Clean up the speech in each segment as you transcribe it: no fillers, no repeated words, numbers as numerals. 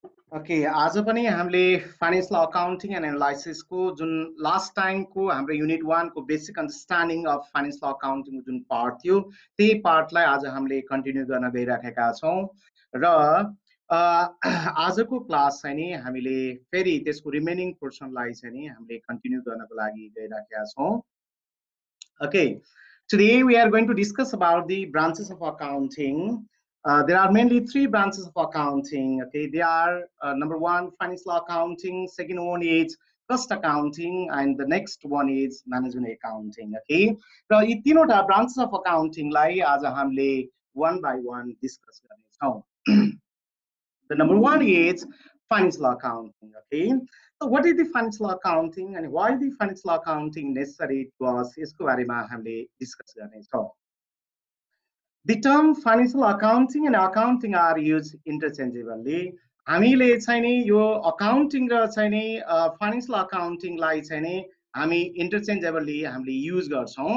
Okay, आज पनि हामीले फाइनेन्शियल अकाउन्टिङ एन्ड एनालाइसिसको जुन लास्ट टाइमको हाम्रो युनिट 1 को बेसिक अन्डरस्ट्यान्डिङ अफ फाइनेन्शियल अकाउन्टिङको जुन पार्ट थियो त्यही पार्टलाई आज हामीले कन्टिन्यू गर्न गइराखेका छौँ र आजको क्लास चाहिँ नि हामीले फेरि त्यसको रिमेनिङ पोर्सनलाई चाहिँ नि हामीले कन्टिन्यू गर्नको लागि गइराखेका छौँ। Okay, today we are going to discuss about the branches of accounting. There are mainly three branches of accounting. Okay, they are number one, financial accounting. Second one is cost accounting, and the next one is management accounting. Okay, so यी तीनवटा branches of accounting लाई आज हामीले one by one discuss गर्नेछौँ। The number one is financial accounting. Okay, so what is the financial accounting and why the financial accounting necessary to us? यसको बारेमा हामीले discuss गर्नेछौँ। The term financial accounting and accounting are used interchangeably. हामीले चाहिँ नि यो accounting र चाहिँ नि फाइनेन्शियल अकाउन्टिङलाई चाहिँ नि हामी इन्टरचेन्जेबली हामीले युज गर्छौँ।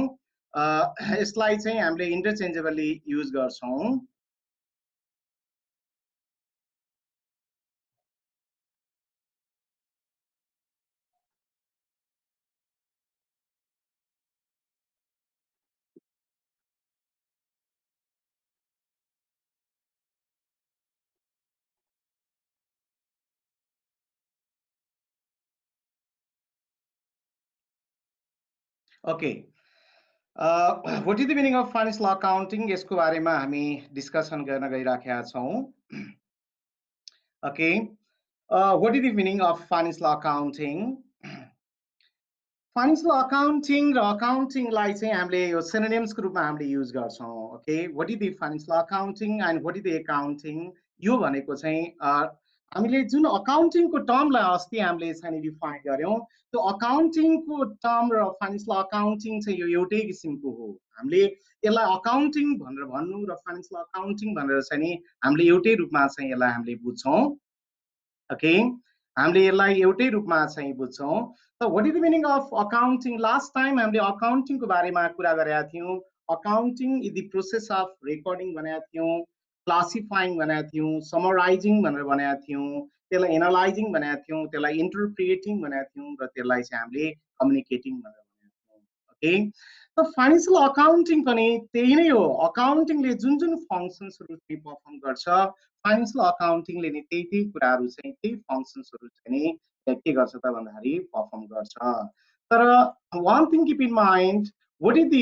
यसलाई चाहिँ हामीले इन्टरचेन्जेबली युज गर्छौँ। Okay, what is the meaning of financial accounting? यसको बारेमा हामी डिस्कसन गर्न गइराखेका छौँ। Okay, what is the meaning of financial accounting? Financial accounting र अकाउन्टिङलाई चाहिँ हामीले यो सिनोनिम्सको रूपमा हामीले युज गर्छौँ। Okay, what is the financial accounting and what is the accounting? यो भनेको चाहिँ हामीले जुन अकाउन्टिङको टर्मलाई अस्ति हामीले चाहिँ डिफाइन गर्यौँ, त्यो अकाउन्टिङको टर्म र फाइनेन्शियल अकाउन्टिङ चाहिँ यो एउटै किसिमको हो। हामीले यसलाई अकाउन्टिङ भनेर भन्नु र फाइनेन्शियल अकाउन्टिङ भनेर चाहिँ नि हामीले एउटै रूपमा चाहिँ यसलाई हामीले बुझ्छौँ। ओके, हामीले यसलाई एउटै रूपमा चाहिँ बुझ्छौँ। त what is the meaning of accounting? Last time हामीले अकाउन्टिङको बारेमा कुरा गरेका थियौँ। Accounting is the process of recording भनेका थियौँ, क्लासिफाइङ भनेका थियौँ, समराइजिङ भनेर भनेका थियौँ, त्यसलाई एनालाइजिङ भनेका थियौँ, त्यसलाई इन्टरप्रिएटिङ भनेका थियौँ र त्यसलाई चाहिँ हामीले कम्युनिकेटिङ भनेर भनेका थियौँ। ओके, त फाइनेन्शियल अकाउन्टिङ पनि त्यही नै हो। अकाउन्टिङले जुन जुन फङ्सन्सहरू चाहिँ पर्फर्म गर्छ, फाइनेन्शियल अकाउन्टिङले नि त्यही कुराहरू चाहिँ त्यही फङ्सन्सहरू चाहिँ नि के गर्छ त भन्दाखेरि पर्फर्म गर्छ। तर one thing keep in mind, what is the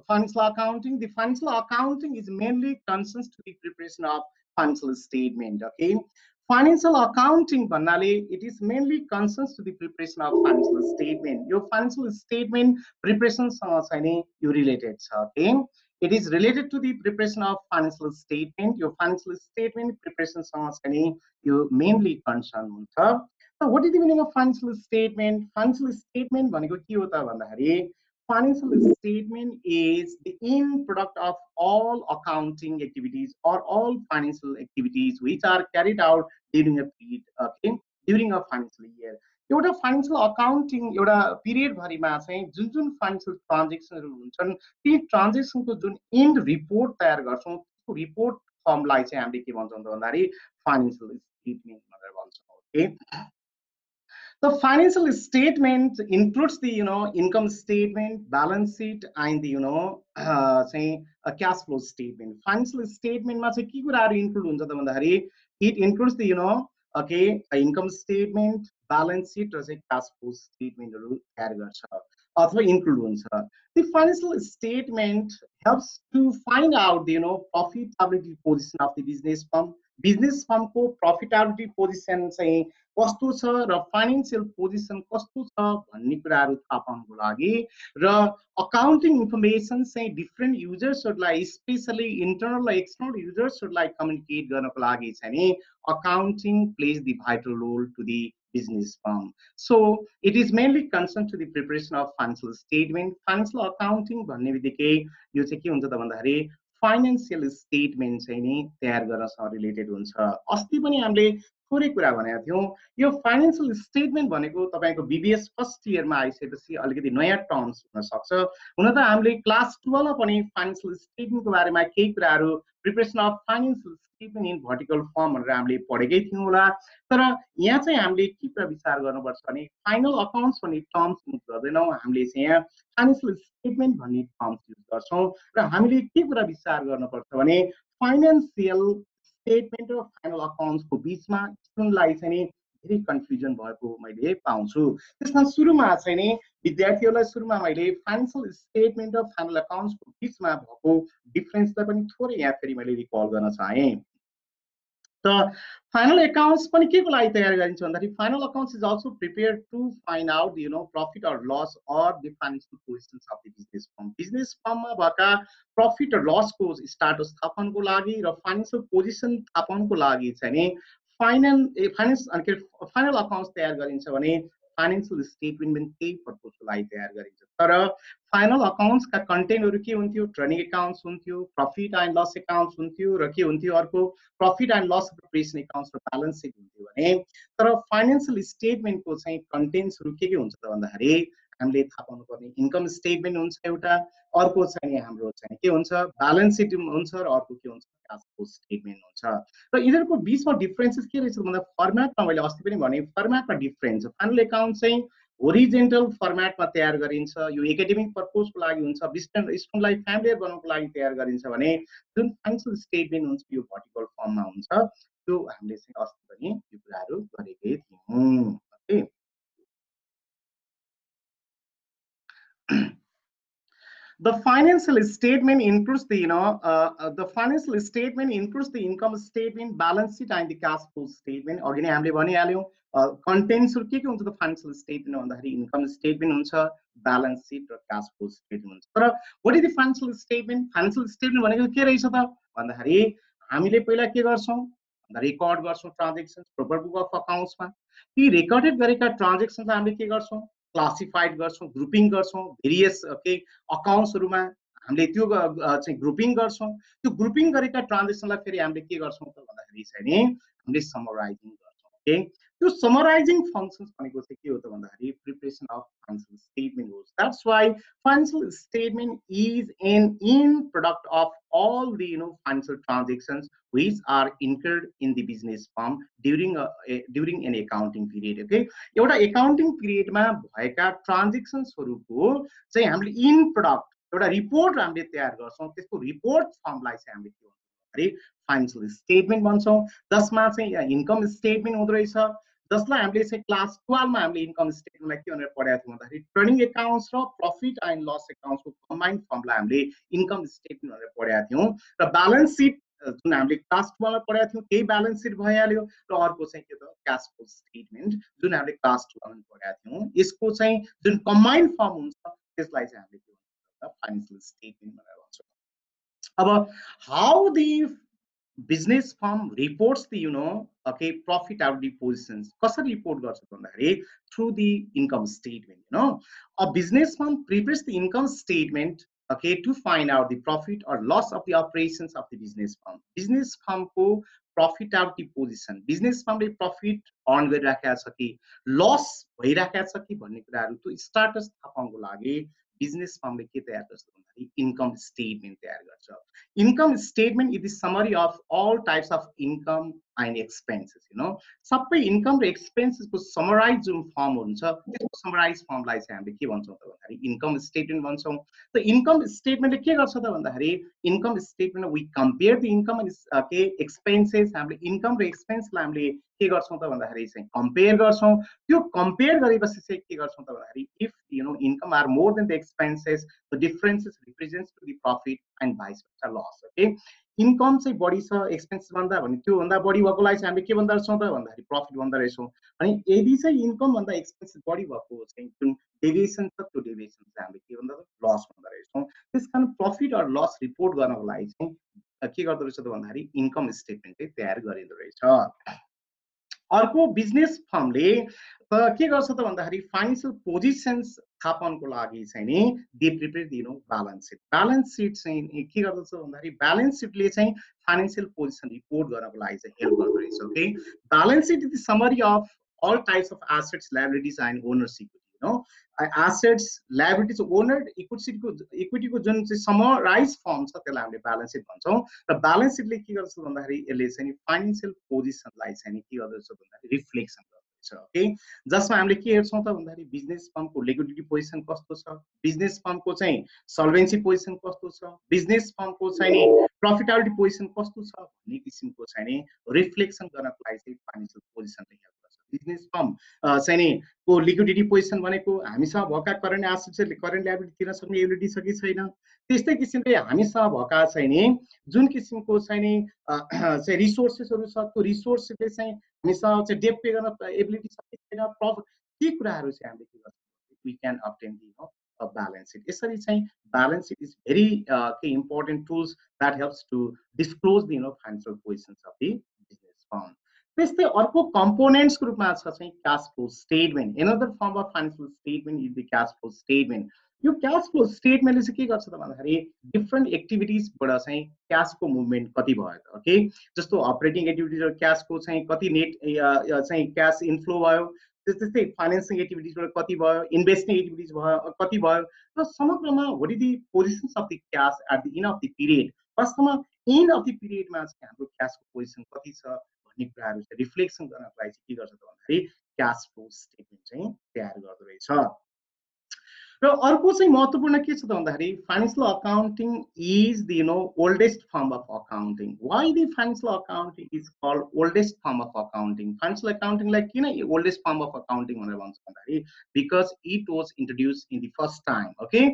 financial accounting? The financial accounting is mainly concerns to the preparation of financial statement. Okay, financial accounting भन्नाले it is mainly concerns to the preparation of financial statement. यो financial statement preparation सँग चाहिँ नि यो related छ। Okay, it is related to the preparation of financial statement. Your financial statement preparation you mainly concern हुन्छ। So what is the meaning of financial statement? Financial statement भनेको के हो त भन्दाखेरि financial statement is the end product of all accounting activities or all financial activities which are carried out during a period, okay, during a financial year. एउटा financial accounting एउटा period भरिमा चाहिँ जुन जुन फाइनेन्शियल ट्रान्जेक्सनहरू हुन्छन् ती ट्रान्जेक्सनको जुन एन्ड रिपोर्ट तयार गर्छौँ, त्यो रिपोर्ट फर्मलाई चाहिँ हामीले के भन्छौँ त भन्दाखेरि फाइनेन्शियल स्टेटमेन्ट भनेर भन्छौँ। Okay, the financial statement includes the income statement, balance sheet, and the say a cash flow statement. Financial statement मा चाहिँ के कुराहरू इन्क्लुड हुन्छ त भन्दाखेरि it includes the okay income statement, balance sheet र चाहिँ cash flow statementहरू क्यारी गर्छ अथवा इन्क्लुड हुन्छ। The financial statement helps to find out the profitability position of the business firm. Business फर्मको प्रफिटेबिलिटी पोजिसन चाहिँ कस्तो छ र फाइनेन्शियल पोजिसन कस्तो छ भन्ने कुराहरू थाहा पाउनको लागि र अकाउन्टिङ इन्फर्मेसन चाहिँ डिफ्रेन्ट युजर्सहरूलाई स्पेसली इन्टरनल र एक्सटर्नल युजर्सहरूलाई कम्युनिकेट गर्नको लागि चाहिँ नि accounting plays the vital role to the business firm. So it is mainly concerned to the preparation of financial statement. Financial accounting भन्ने बित्तिकै यो चाहिँ के हुन्छ त भन्दाखेरि फाइनेन्शियल स्टेटमेन्ट चाहिँ नि तयार गर्नसँग रिलेटेड हुन्छ। अस्ति पनि हामीले थोरै कुरा भनेका थियौँ। यो फाइनेन्शियल स्टेटमेन्ट भनेको तपाईँको बीबीएस फर्स्ट इयरमा आइसकेपछि अलिकति नयाँ टर्म्स हुन सक्छ। हुन त हामीले क्लास 12 मा पनि फाइनेन्शियल स्टेटमेन्टको बारेमा केही कुराहरू preparation of financial statement in vertical form भनेर हामीले पढेकै थियौँ होला। तर यहाँ चाहिँ हामीले के कुरा विचार गर्नुपर्छ भने फाइनल अकाउन्ट्स भन्ने टर्म्स युज गर्दैनौँ, हामीले चाहिँ यहाँ फाइनेन्शियल स्टेटमेन्ट भन्ने टर्म्स युज गर्छौँ। र हामीले के कुरा विचार गर्नुपर्छ भने फाइनेन्सियल स्टेटमेन्ट र फाइनल अकाउन्ट्सको बिचमा स्टुडेन्टलाई चाहिँ नि धेरै कन्फ्युजन भएको मैले पाउँछु। त्यसमा सुरुमा चाहिँ नि विद्यार्थीहरूलाई सुरुमा मैले फाइनेन्शियल स्टेटमेन्ट र फाइनल अकाउन्ट्सको बिचमा भएको डिफरेन्सलाई पनि थोरै यहाँ फेरि मैले रिकल गर्न चाहेँ। त फाइनल अकाउंट्स पनि के को लागि तयार गरिन्छ भन्दाखेरि final accounts is also prepared to find out profit और लॉस और the financial positions of the business फर्ममा भएका प्रॉफिट र लसको स्टाटस थापाउनको लागि र फाइनेन्शियल पोजिसन थापाउनको लागि चाहिँ नि फाइनल अकाउंट्स तयार गरिन्छ भने फाइनेन्शियल स्टेटमेन्ट पनि त्यही पर्पजको लागि तयार गरिन्छ। तर फाइनल अकाउंट्स का कन्टेन्टहरु के हुन्थ्यो? ट्रेडिङ अकाउन्ट्स हुन्थ्यो, प्रॉफिट एन्ड लस अकाउन्ट्स हुन्थ्यो र के हुन्थ्यो अर्को profit and loss preparation accounts र ब्यालेन्स सिट हुन्थ्यो भने तर फाइनेन्शियल स्टेटमेन्टको चाहिँ कन्टेन्ट्सहरु के हुन्छ त भन्दाखेरि हामीले थाहा पाउनु पर्ने इन्कम स्टेटमेन्ट हुन्छ एउटा, अर्को चाहिँ हाम्रो चाहिँ के हुन्छ ब्यालेन्स सिट हुन्छ र अर्को के हुन्छ क्याश फ्लो स्टेटमेन्ट हुन्छ। र यिनीहरुको बीचमा डिफरेन्सेस के रहेछ भन्दा फर्मेटमा मैले अस्ति पनि भने फर्मेटमा डिफरेन्स छ। फाइनल अकाउन्ट चाहिँ होरिजेन्टल फर्मेटमा तयार गरिन्छ, यो एकाडेमिक पर्पजको लागि हुन्छ, स्टुडेन्टलाई फ्यामिलियर बनाउनको लागि तयार गरिन्छ भने जुन फाइनेन्शियल स्टेटमेन्ट हुन्छ यो भर्टिकल फर्ममा हुन्छ। त्यो हामीले चाहिँ अस्ति पनि यो कुराहरु गरेकै थियौं। Okay, the financial statement includes the the financial statement includes the income statement, balance sheet and the cash flow statement. अघि नै हामीले भनिहाल्यौं कन्टेन्ट्स के हुन्छ त फाइनेन्शियल स्टेटमेन्ट भन्दाखेरि इन्कम स्टेटमेन्ट हुन्छ, ब्यालेन्स सिट र क्याश फ्लो स्टेटमेन्ट हुन्छ। तर what is the financial statement? Financial statement भनेको के रहेछ त भन्दाखेरि हामीले पहिला के गर्छौं भन्दा रेकर्ड गर्छौं ट्रान्ज्याक्सन्स प्रोपर बुक अफ अकाउन्ट्समा। ती रेकर्डेड गरेका ट्रान्ज्याक्सन्सलाई हामीले के गर्छौं क्लासिफाइड गर्छौं, ग्रुपिङ गर्छौं, भेरियस अकाउन्ट्सहरुमा हामीले त्यो चाहिँ ग्रुपिङ गर्छौं। त्यो ग्रुपिङ गरेका ट्रान्ज्याक्सनलाई फेरि हामीले के गर्छौं त भन्दाखेरि चाहिँ नि हामीले समराइजिङ गर्छौं। ओके, त्यो समराइजिङ फंक्शन्स भनेको चाहिँ के हो त भन्दाखेरि प्रिपरेसन अफ फाइनेन्शियल स्टेटमेन्ट हो। That's why financial statement is an in product of all the financial transactions which are incurred in the business firm during an accounting period. Okay, एउटा accounting period मा भएका ट्रान्ज्याक्सन्सहरुको चाहिँ हामीले in product एउटा report हामीले तयार गर्छौं। त्यसको रिपोर्ट फर्मलाई चाहिँ हामीले के भन्छौं भने फाइनेन्शियल स्टेटमेन्ट भन्छौं। जसमा चाहिँ इन्कम स्टेटमेन्ट हुँदो रहेछ, जसलाई हामीले चाहिँ क्लास 12 मा हामीले इन्कम स्टेटमेन्टलाई के भनेर पढाएको थियौं भन्दाखेरि ट्रेडिङ अकाउन्ट्स र प्रॉफिट एन्ड लस अकाउन्ट्सको कम्बाइन्ड फर्मलाई हामीले इन्कम स्टेटमेन्ट भनेर पढाएको थियौं। र ब्यालेन्स सिट जुन हामीले क्लास 12 मा पढाएको थियौं त्यही ब्यालेन्स सिट भइहाल्यो। र अर्को चाहिँ के त क्याश फ्लो स्टेटमेन्ट जुन हामीले क्लास 12 मा पढाएको थियौं। यसको चाहिँ जुन कम्बाइन्ड फर्म हुन्छ त्यसलाई चाहिँ हामीले के भन्छौं फाइनेन्शियल स्टेटमेन्ट भनेर भन्छौं। अब how the business firm reports the okay profit out the positions कसरी report गर्छ भन्दाखेरि through the income statement. A business firm prepares the income statement okay to find out the profit or loss of the operations of the business firm. Business firm को profit out the position business firm ले profit earn गरिराखेको छ कि loss भइराखेको छ कि भन्ने कुराहरु त्यो स्टाटस थाहा पाउनको लागि बिजनेस फर्मले के तयार गर्छ भन्दाखेरि इन्कम स्टेटमेन्ट तयार गर्छ। Income statement is the summary of all types of income and expenses. सबै इन्कम र एक्सपेन्सेसको समराइज जुन फर्म हुन्छ त्यसको समराइज फर्मलाई चाहिँ हामीले के भन्छौं त भन्दाखेरि इन्कम स्टेटमेन्ट भन्छौं। त इन्कम स्टेटमेन्टले के गर्छ त भन्दाखेरि income statement we compare the income and के एक्सपेन्सेस हामीले इन्कम र एक्सपेन्सलाई हामीले के गर्छौं त भन्दाखेरि चाहिँ कम्पेयर गर्छौं। त्यो कम्पेयर गरेपछि चाहिँ के गर्छौं त भन्दाखेरि if income are more than the expenses the differences represents to the profit and vice versa loss. Okay, income चाहिँ बढी छ एक्सपेन्सेस भन्दा भने त्यो भन्दा बढी भएकोलाई चाहिँ हामीले के भन्दा रहेछौं त भन्दाखेरि प्रॉफिट भन्दा रहेछौं। अनि यदि चाहिँ इन्कम भन्दा एक्सपेन्सेस बढी भएको चाहिँ जुन डेभिएसन छ त्यो डेभिएसन चाहिँ हामीले के भन्दा लस भन्दा रहेछौं। त्यसकारण प्रॉफिट और लस रिपोर्ट गर्नको लागि चाहिँ के गर्दो रहेछ त भन्दाखेरि इन्कम स्टेटमेन्ट चाहिँ तयार गरिँदो रहेछ। अर्को बिजनेस फर्मले के गर्छ त भन्दाखेरि फाइनेन्शियल पोजिसन्स व्यवस्थापनको लागि चाहिँ नि दे प्रिपेयर दिनु ब्यालेन्स सिट। ब्यालेन्स सिट चाहिँ के गर्दछ भन्दाखेरि ब्यालेन्स सिटले चाहिँ फाइनेन्शियल पोजिसन रिपोर्ट गर्नको लागि चाहिँ हेल्प गर्दो रहेछ। Okay, balance seat is the summary of all types of assets, liabilities and owners equity, you know, assets, liabilities, owner equity को जुन चाहिँ समराइज फर्म छ त्यसलाई हामीले ब्यालेन्स सिट भन्छौँ। र ब्यालेन्स सिटले के गर्छ भन्दाखेरि यसले चाहिँ फाइनेन्शियल पोजिसनलाई चाहिँ के गर्दछ भन्दाखेरि रिफ्लेक्सन गर्दछ। ओके, जसमा हामीले के हेर्छौँ त भन्दाखेरि बिजनेस फर्मको लिक्विडिटी पोजिसन कस्तो छ, बिजनेस फर्मको चाहिँ सल्भेन्सी पोजिसन कस्तो छ, बिजनेस फर्मको चाहिँ नि प्रफिटेबिलिटी पोजिसन कस्तो छ भन्ने किसिमको चाहिँ नि रिफ्लेक्सन गर्नको लागि चाहिँ फाइनेन्शियल पोजिसनले हेल्प गर्छ। बिजनेस फर्म चाहिँ नि को लिक्विडिटी पोजिसन भनेको हामीसँग भएका करेन्ट एसेट्स करेन्ट लायबिलिटी तिर्न सक्ने एबिलिटी छ कि छैन, त्यस्तै किसिमले हामीसँग भएका चाहिँ नि जुन किसिमको चाहिँ नि चाहिँ रिसोर्सेसहरू छ त्यो रिसोर्सले चाहिँ हामीसँग चाहिँ डेट पे गर्न एबिलिटी छ कि छैन, प्रफिट, ती कुराहरू चाहिँ हामीले के गर्छौँ, we can obtain the balance sheet. यसरी चाहिँ balance sheet is very important tools that helps to disclose the financial positions of the business firm. त्यस्तै अर्को कम्पोनेन्ट्सको रूपमा छ चाहिँ cash flow statement. Another form of financial statement is the cash flow statement. यो cash flow स्टेटमेन्टले चाहिँ के गर्छ त भन्दाखेरि डिफ्रेन्ट एक्टिभिटिजबाट चाहिँ क्याशको मुभमेन्ट कति भयो त, ओके, जस्तो अपरेटिङ एक्टिभिटिज क्याशको चाहिँ कति नेट चाहिँ क्याश इन्फ्लो भयो, त्यस्तै फाइनेन्सिङ एक्टिभिटिजबाट कति भयो, इन्भेस्टिङ एक्टिभिटिज भयो कति भयो, र समग्रमा what is the positions of the cash at the end of the period, वास्तवमा एन्ड अफ द पिरियडमा चाहिँ हाम्रो क्याशको पोजिसन कति छ भन्ने कुराहरू चाहिँ रिफ्लेक्सन गर्नको लागि के गर्छ त भन्दाखेरि क्याश फ्लो स्टेटमेन्ट चाहिँ तयार गर्दो रहेछ। र अर्को चाहिँ महत्त्वपूर्ण के छ त भन्दाखेरि financial accounting is the oldest form of accounting. Why the financial accounting is called oldest form of accounting? Financial अकाउन्टिङलाई किन ओल्डेस्ट फर्म अफ अकाउन्टिङ भनेर भन्छ भन्दाखेरि because it was introduce in the first time. Okay,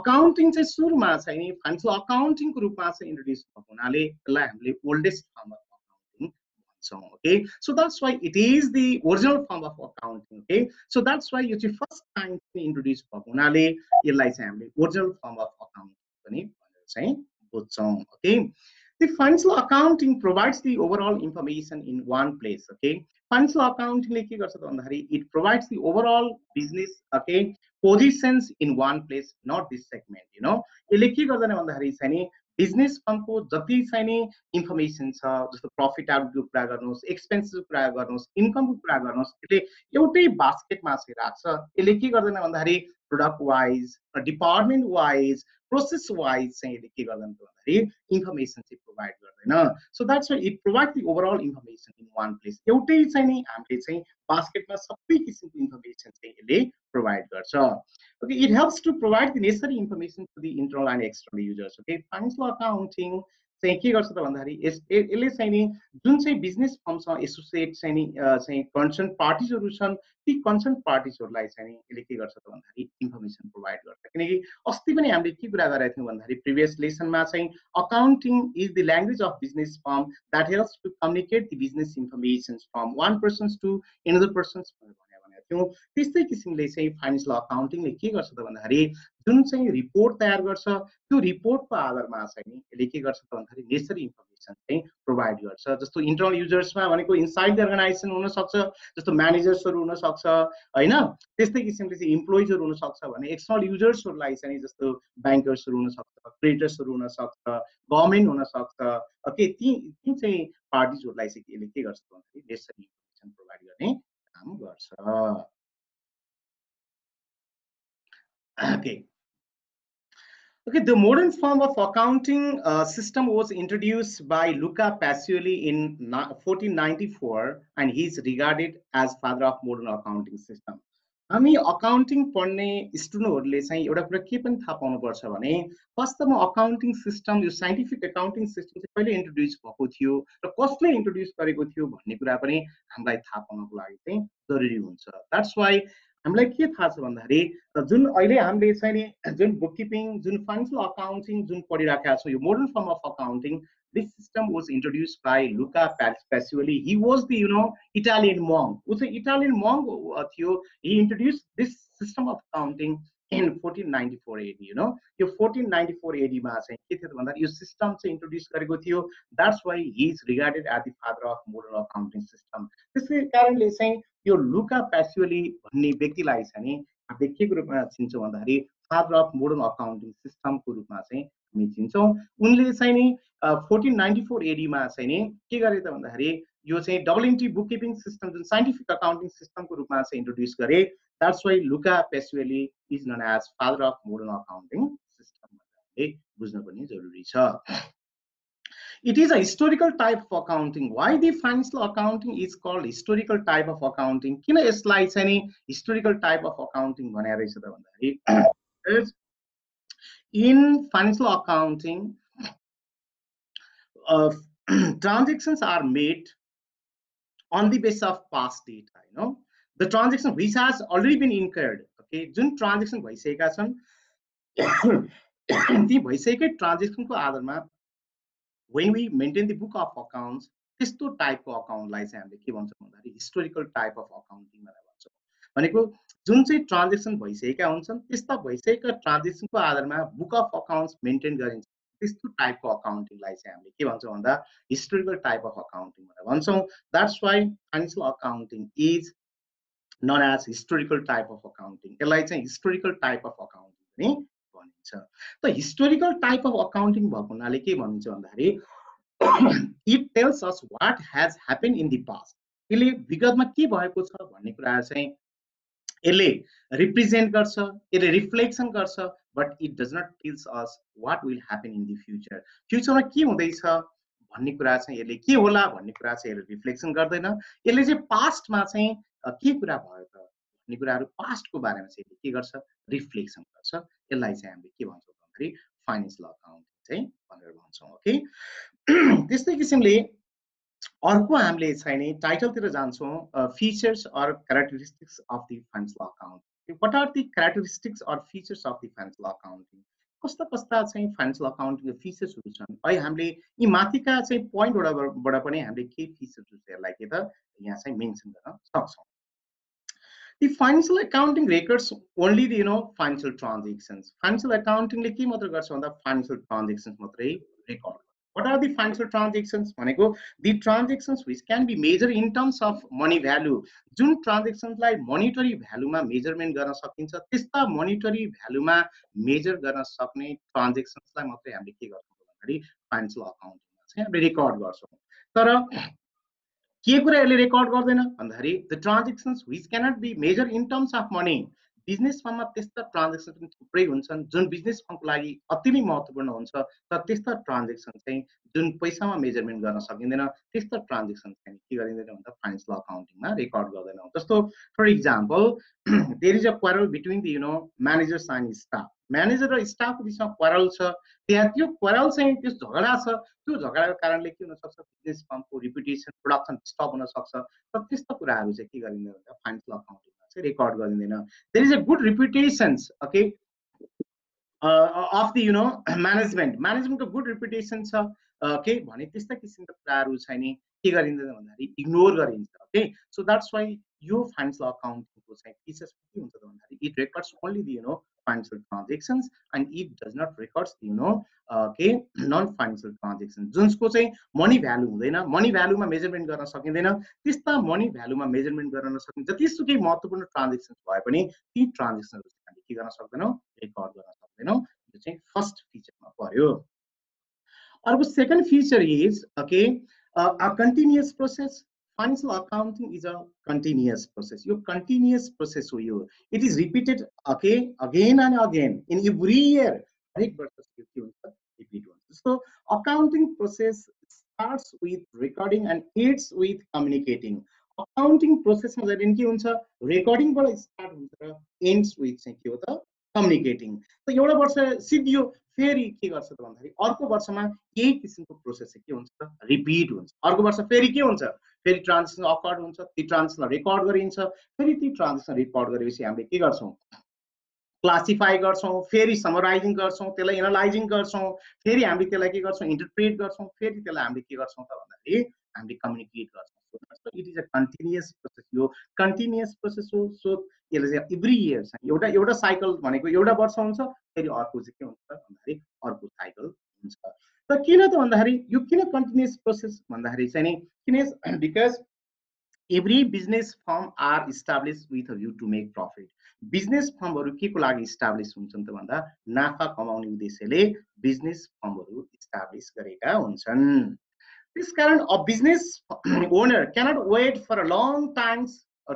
accounting चाहिँ सुरुमा चाहिँ नि financial अकाउन्टिङको रूपमा चाहिँ इन्ट्रोड्युस भएको हुनाले यसलाई हामीले ओल्डेस्ट फर्म अफ अकाउन्टिङ भन्छौँ। Okay, so that's why it is the original form of accounting. Okay, so that's why you first time introduce भएको हुनाले यसलाई चाहिँ हामीले ओरिजिनल फर्म अफ अकाउन्टिङ पनि भनेर चाहिँ बुझ्छौँ। Okay, the financial accounting provides the overall information in one place. Okay, financial accounting ले के गर्छ त भन्दाखेरि it provides the overall business, okay, positions in one place, not this segment, you know। यसले के गर्दैन भन्दाखेरि चाहिँ नि बिजनेस फर्मको जति चाहिँ नि इन्फर्मेसन छ, जस्तो प्रफिटेबिलिटीको कुरा गर्नुहोस्, एक्सपेन्सेसको कुरा गर्नुहोस्, इन्कमको कुरा गर्नुहोस्, यसले एउटै बास्केटमा चाहिँ राख्छ। यसले के गर्दैन भन्दाखेरि product wise, department wise, process wise चाहिँ यसले के गर्दैन भन्दाखेरि इन्फर्मेसन चाहिँ प्रोभाइड गर्दैन। So that's why it provide the overall information in one place. एउटै चाहिँ नि हामीले चाहिँ बास्केटमा सबै किसिमको इन्फर्मेसन चाहिँ यसले प्रोभाइड गर्छ। Okay, it helps to provide the necessary information to the internal and external users. Okay, financial accounting चाहिँ के गर्छ त भन्दाखेरि यसले चाहिँ नि जुन चाहिँ बिजनेस फर्मसँग एसोसिएट चाहिँ नि चाहिँ कन्सर्न पार्टिजहरू छन्, ती कन्सर्न पार्टिजहरूलाई चाहिँ नि यसले के गर्छ त भन्दाखेरि इन्फर्मेसन प्रोभाइड गर्छ। किनकि अस्ति पनि हामीले के कुरा गरेका थियौँ भन्दाखेरि प्रिभियस लेसनमा चाहिँ accounting is the language of business firm that helps to communicate the business information from one persons to another persons भनेको थियौँ। त्यस्तै किसिमले चाहिँ फाइनेन्शियल अकाउन्टिङले के गर्छ त भन्दाखेरि जुन चाहिँ रिपोर्ट तयार गर्छ त्यो रिपोर्टको आधारमा चाहिँ यसले के गर्छ त भन्दाखेरि नेसेसरी इन्फर्मेसन चाहिँ प्रोभाइड गर्छ। जस्तो इन्टरनल युजर्समा भनेको इनसाइड द अर्गनाइजेसन हुनसक्छ, जस्तो म्यानेजर्सहरू हुनसक्छ होइन, त्यस्तै किसिमले चाहिँ इम्प्लोइजहरू हुनसक्छ भने एक्सटर्नल युजर्सहरूलाई चाहिँ जस्तो ब्याङ्कर्सहरू हुनसक्छ, क्रेडिटर्सहरू हुनसक्छ, गभर्मेन्ट हुनसक्छ। ओके, ती चाहिँ पार्टिजहरूलाई चाहिँ यसले के गर्छ भन्दाखेरि नेसेसरी इन्फर्मेसन प्रोभाइड गर्ने काम गर्छ। Okay. Okay, the modern form of accounting system was introduced by Luca Pacioli in 1494, and he is regarded as father of modern accounting system. हामी अकाउन्टिङ पढ्ने स्टुडेन्टहरूले चाहिँ एउटा कुरा के पनि थाहा पाउनुपर्छ भने वास्तवमा अकाउन्टिङ सिस्टम, यो साइन्टिफिक अकाउन्टिङ सिस्टम चाहिँ कहिले इन्ट्रोड्युस भएको थियो र कसले इन्ट्रोड्युस गरेको थियो भन्ने कुरा पनि हामीलाई थाहा पाउनको लागि चाहिँ जरुरी हुन्छ। द्याट्स वाइ हामीलाई के थाहा छ भन्दाखेरि जुन अहिले हामीले चाहिँ नि जुन बुककिपिङ, जुन फाइनेन्शियल अकाउन्टिङ जुन पढिराखेका छौँ, यो modern form of accounting, this system was introduced by Luca Pacioli. He was the Italian monk. Who's an Italian monk? He introduced this system of accounting in 1494 AD. यो 1494 AD मा चाहिँ के थियो भन्दा यो सिस्टम चाहिँ इन्ट्रोड्युस गरेको थियो। That's why he is regarded as the father of modern accounting system. त्यसै कारणले चाहिँ यो लुका प्यासियोली भन्ने व्यक्तिलाई चाहिँ के को रूपमा चिन्छौँ भन्दाखेरि फादर अफ मोडर्न अकाउन्टिङ सिस्टमको रूपमा चाहिँ हामी चिन्छौँ। उनले चाहिँ नि 1494 एडीमा चाहिँ नि के गरे त भन्दाखेरि यो चाहिँ double entry book keeping system जुन साइन्टिफिक अकाउन्टिङ सिस्टमको रूपमा चाहिँ इन्ट्रोड्युस गरे। That's why Luca Pacioli is known as father of modern accounting system भन्ने बुझ्न पनि जरुरी छ। It is a historical type of accounting. Why the financial accounting is called historical type of accounting? किन यसलाई चाहिँ नि historical type of accounting भनेर रहेछ त भन्दाखेरि in financial accounting transactions are made on the basis of past data, you know, the transaction which has already been incurred, okay, जुन transaction भइसकेका छन् ती भइसकेकै ट्रान्जेक्सनको आधारमा when we maintain the book of accounts, त्यस्तो टाइपको अकाउन्टलाई चाहिँ हामीले के भन्छौँ भन्दाखेरि हिस्टोरिकल टाइप अफ अकाउन्टिङ भनेर भन्छौँ। भनेको जुन चाहिँ ट्रान्जेक्सन भइसकेका हुन्छन् त्यस्ता भइसकेका ट्रान्जेक्सनको आधारमा बुक अफ अकाउन्ट्स मेन्टेन गरिन्छ, त्यस्तो टाइपको अकाउन्टिङलाई चाहिँ हामीले के भन्छौँ भन्दा हिस्टोरिकल टाइप अफ अकाउन्टिङ भनेर भन्छौँ। That's why financial accounting is known as historical type of accounting. यसलाई चाहिँ हिस्टोरिकल टाइप अफ अकाउन्टिङ पनि भनिन्छ। त हिस्टोरिकल टाइप अफ अकाउन्टिङ भएको हुनाले के भनिन्छ भन्दाखेरि it tells us what has happened in the past. यसले विगतमा के भएको छ भन्ने कुरा चाहिँ यसले रिप्रेजेन्ट गर्छ, यसले रिफ्लेक्सन गर्छ, but it does not tells us what will happen in the future. फ्युचरमा के हुँदैछ भन्ने कुरा चाहिँ यसले के होला भन्ने कुरा चाहिँ यसले रिफ्लेक्सन गर्दैन। यसले चाहिँ पास्टमा चाहिँ के कुरा भयो त भन्ने कुराहरू पास्टको बारेमा चाहिँ यसले के गर्छ रिफ्लेक्सन गर्छ। यसलाई चाहिँ हामीले के भन्छौँ भन्दाखेरि फाइनेन्सियल अकाउन्टिङ चाहिँ भनेर भन्छौँ। ओके, त्यस्तै किसिमले अर्को हामीले चाहिँ नि टाइटलतिर जान्छौँ features or characteristics of the financial accounting. What are the characteristics or features of the financial accounting? कस्ता कस्ता चाहिँ फाइनेन्सियल अकाउन्टिङको फिचर्सहरू छन् है, हामीले यी माथिका चाहिँ पोइन्टबाट पनि हामीले के फिचर्सहरूलाई के त यहाँ चाहिँ मेन्सन गर्न सक्छौँ। The financial accounting records only the financial transactions. Financial accounting ले के मात्र गर्छ भन्दा financial transactions मात्रै record. What are the financial transactions? भनेको the transactions which can be measured in terms of money value. जुन transactions लाई monetary value मा measurement गर्न सकिन्छ त्यस्ता monetary value मा measure गर्न सक्ने transactions लाई मात्रै हामीले के गर्छौँ भन्दाखेरि financial accounting मा चाहिँ हामीले record गर्छौँ। तर के कुरा यसले रेकर्ड गर्दैन भन्दाखेरि the transactions which cannot be measure in terms of money. Business फर्ममा त्यस्ता ट्रान्जेक्सन पनि थुप्रै हुन्छन् जुन बिजनेस फर्मको लागि अति नै महत्त्वपूर्ण हुन्छ, तर त्यस्ता ट्रान्जेक्सन चाहिँ जुन पैसामा मेजरमेन्ट गर्न सकिँदैन त्यस्ता ट्रान्जेक्सन चाहिँ के गरिँदैन भन्दा फाइनेन्सियल अकाउन्टिङमा रेकर्ड गर्दैनौँ। जस्तो for example there is a quarrel between the managers and staff. Manager र स्टाफको बिचमा क्वारल छ, त्यहाँ त्यो क्वारल चाहिँ त्यो झगडा छ, त्यो झगडाको कारणले के हुन सक्छ बिजनेस फर्मको रिपुटेसन प्रोडक्सन डिस्टर्ब हुन सक्छ, तर त्यस्तो कुराहरू चाहिँ के गरिँदैन भन्दा फाइनेन्सियल अकाउन्टिङमा चाहिँ रेकर्ड गरिँदैन। There is a good reputations okay of the म्यानेजमेन्टको गुड रिपुटेसन छ ओके भने त्यस्ता किसिमका कुराहरू चाहिँ नि के गरिँदैन भन्दाखेरि इग्नोर गरिन्छ। ओके, सो द्याट्स वाइ यो फाइनेन्सियल अकाउन्टिङको चाहिँ फिचर्स के हुन्छ भन्दाखेरि it records only the financial transactions and it does not records okay non financial transactions जुनको चाहिँ मनी भ्यालु हुँदैन, मनी भ्यालुमा मेजरमेन्ट गर्न सकिँदैन, त्यस्ता मनी भ्यालुमा मेजरमेन्ट गर्न नसक्ने जतिसुकै महत्त्वपूर्ण ट्रान्जेक्सन्स भए पनि ती ट्रान्जेक्सनहरू चाहिँ हामीले के गर्न सक्दैनौँ रेकर्ड गर्न सक्दैनौँ। यो चाहिँ फर्स्ट फिचरमा पर्यो। अर्को second feature is okay a continuous process. Financial accounting is a continuous process. Your continuous process हो यो, it is repeated okay again and again in every year. हरेक वर्ष के हुन्छ रिपिट हुन्छ। So accounting process starts with recording and ends with communicating. Accounting process मा चाहिँ के हुन्छ रेकर्डिङबाट स्टार्ट हुन्छ र एन्ड्स विथ चाहिँ के हो त कम्युनिकेटिङ। त एउटा वर्ष सिद्धियो फेरि के गर्छ त भन्दाखेरि अर्को वर्षमा यही किसिमको प्रोसेस के हुन्छ त रिपिट हुन्छ। अर्को वर्ष फेरि के हुन्छ फेरि ट्रान्जेक्सन अकर्ड हुन्छ, ती ट्रान्जेक्सनलाई रेकर्ड गरिन्छ, फेरि ती ट्रान्जेक्सन रेकर्ड गरेपछि हामीले के गर्छौँ क्लासिफाई गर्छौँ, फेरि समराइजिङ गर्छौँ, त्यसलाई एनालाइजिङ गर्छौँ, फेरि हामीले त्यसलाई के गर्छौँ इन्टरप्रेट गर्छौँ, फेरि त्यसलाई हामीले के गर्छौँ त भन्दाखेरि हामीले कम्युनिकेट गर्छौँ। It is a continuous process. यो कन्टिन्युअस प्रोसेस हो। सो यसले चाहिँ एभ्री इयर चाहिँ एउटा साइकल भनेको एउटा वर्ष हुन्छ, फेरि अर्को चाहिँ के हुन्छ भन्दाखेरि अर्को साइकल हुन्छ। त किन त भन्दाखेरि यो किन कन्टिन्युअस प्रोसेस भन्दाखेरि चाहिँ नि किन because Every business firm are established with a view to make profit. Business फर्महरु के को लागि इस्टाब्लिश हुन्छन् त भन्दा नाफा कमाउने उद्देश्यले बिजनेस फर्महरु इस्टाब्लिश गरेका हुन्छन्। This कारण a business owner cannot wait for a long time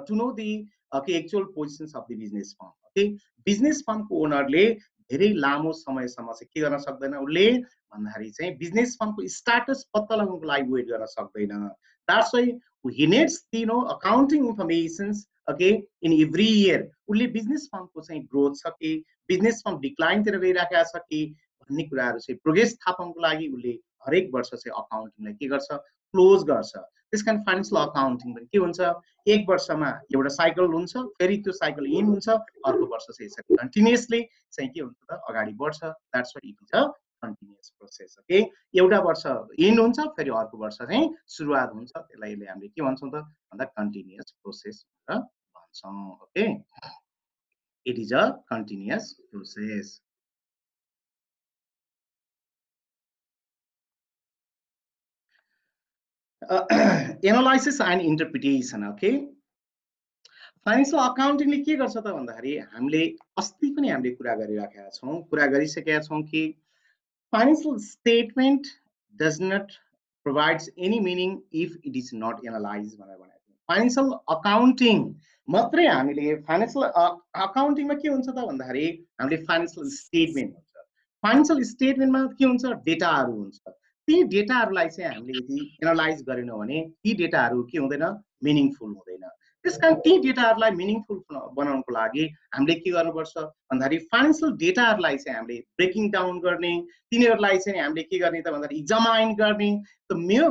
to know the actual positions of the business firm. Okay, business firm को ओनरले धेरै लामो समयसम्म चाहिँ के गर्न सक्दैन, उसले भन्दाखेरि चाहिँ बिजनेस फर्मको स्टाटस पत्ता लगाउनको लागि वेट गर्न सक्दैन। That's why he needs accounting informations, okay, in every year. उसले बिजनेस फर्मको चाहिँ ग्रोथ छ कि बिजनेस फर्म डिक्लाइन तिर गइराखेको छ कि भन्ने कुराहरु चाहिँ प्रोग्रेस थाहा पाउनको लागि उसले हरेक वर्ष चाहिँ अकाउन्टिङलाई के गर्छ, क्लोज गर्छ। त्यसकारण फाइनान्शियल अकाउन्टिङ पनि के हुन्छ, एक वर्षमा एउटा साइकल हुन्छ, फेरि त्यो साइकल इन हुन्छ, अर्को वर्ष चाहिँ यसरी कन्टिन्युअसली चाहिँ के हुन्छ त अगाडि बढ्छ। That's why it is a continuous process. Okay, एउटा वर्ष इन हुन्छ, फेरि अर्को वर्ष चाहिँ सुरुवात हुन्छ, त्यसलाई हामीले के भन्छौँ त भन्दा कन्टिन्युअस प्रोसेस भनेर भन्छौँ। Okay, it is a continuous process. Analysis and interpretation. Okay, financial अकाउन्टिङले के गर्छ त भन्दाखेरि हामीले अस्ति पनि हामीले कुरा गरिसकेका छौँ कि financial statement does not provides any meaning if it is not analyze भनेर भनेको थियौँ। फाइनान्शियल अकाउन्टिङ मात्रै हामीले फाइनान्शियल अकाउन्टिङमा के हुन्छ त भन्दाखेरि हामीले फाइनान्शियल स्टेटमेन्ट हुन्छ, फाइनान्शियल स्टेटमेन्टमा के हुन्छ, डेटाहरू हुन्छ। ती डेटाहरूलाई चाहिँ हामीले यदि एनालाइज गरेनौँ भने ती डेटाहरू के हुँदैन, मिनिङफुल हुँदैन। त्यसकारण ती डेटाहरूलाई मिनिङफुल बनाउनको लागि हामीले के गर्नुपर्छ भन्दाखेरि फाइनान्शियल डेटाहरूलाई चाहिँ हामीले ब्रेकिङ डाउन गर्ने, तिनीहरूलाई चाहिँ हामीले के गर्ने त भन्दाखेरि एक्जामाइन गर्ने,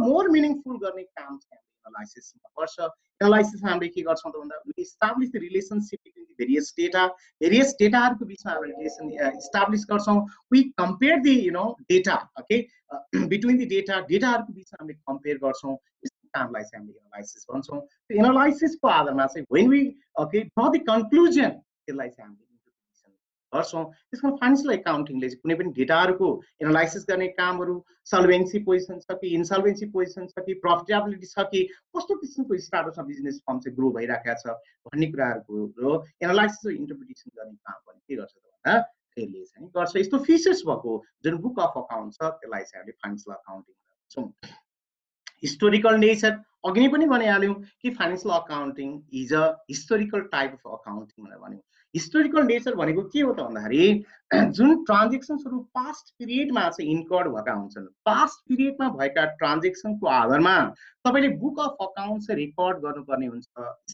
मोर मिनिङफुल गर्ने काम चाहिँ हामीले एनालाइसिसमा पर्छ। एनालाइसिसमा हामीले के गर्छौँ त भन्दा establish the relationship between the various डेटाहरूको बिचमा हामीले रिलेसन इस्टाब्लिश गर्छौँ। We compare the data, okay, between the डेटाहरूको बिचमा हामीले कम्पेयर गर्छौँ। यस्तो कामलाई चाहिँ हामीले एनालाइसिस भन्छौँ। त्यो एनालाइसिसको आधारमा चाहिँ when we okay draw the conclusion, त्यसलाई चाहिँ हामीले इन्टरप्रिटेसन गर्छौँ। त्यसमा फाइनान्शियल एकाउन्टिङले चाहिँ कुनै पनि डेटाहरूको एनालाइसिस गर्ने कामहरू, सल्भेन्सी पोजिसन छ कि इनसल्भेन्सी पोजिसन छ कि प्रफिटेबिलिटी छ कि कस्तो किसिमको स्टाटसमा बिजनेस फर्म चाहिँ ग्रो भइराखेको छ भन्ने कुराहरूको एनालाइसिस र इन्टरप्रिटेसन गर्ने काम पनि के गर्छ त भन्दा त्यसले चाहिँ गर्छ। यस्तो फिचर्स भएको जुन बुक अफ अकाउन्ट छ त्यसलाई चाहिँ हामीले फाइनान्शियल अकाउन्टिङ भन्छौँ। हिस्टोरिकल नेचर, अघि नै पनि भनिहाल्यौँ कि financial accounting is a historical type of accounting भनेर भन्यौँ। हिस्टोरिकल नेचर भनेको के हो त भन्दाखेरि जुन ट्रान्जेक्सन्सहरू पास्ट पिरियडमा चाहिँ इन्कर्ड भएका हुन्छन्, पास्ट पिरियडमा भएका ट्रान्जेक्सनको आधारमा तपाईँले बुक अफ अकाउन्ट चाहिँ रेकर्ड गर्नुपर्ने हुन्छ,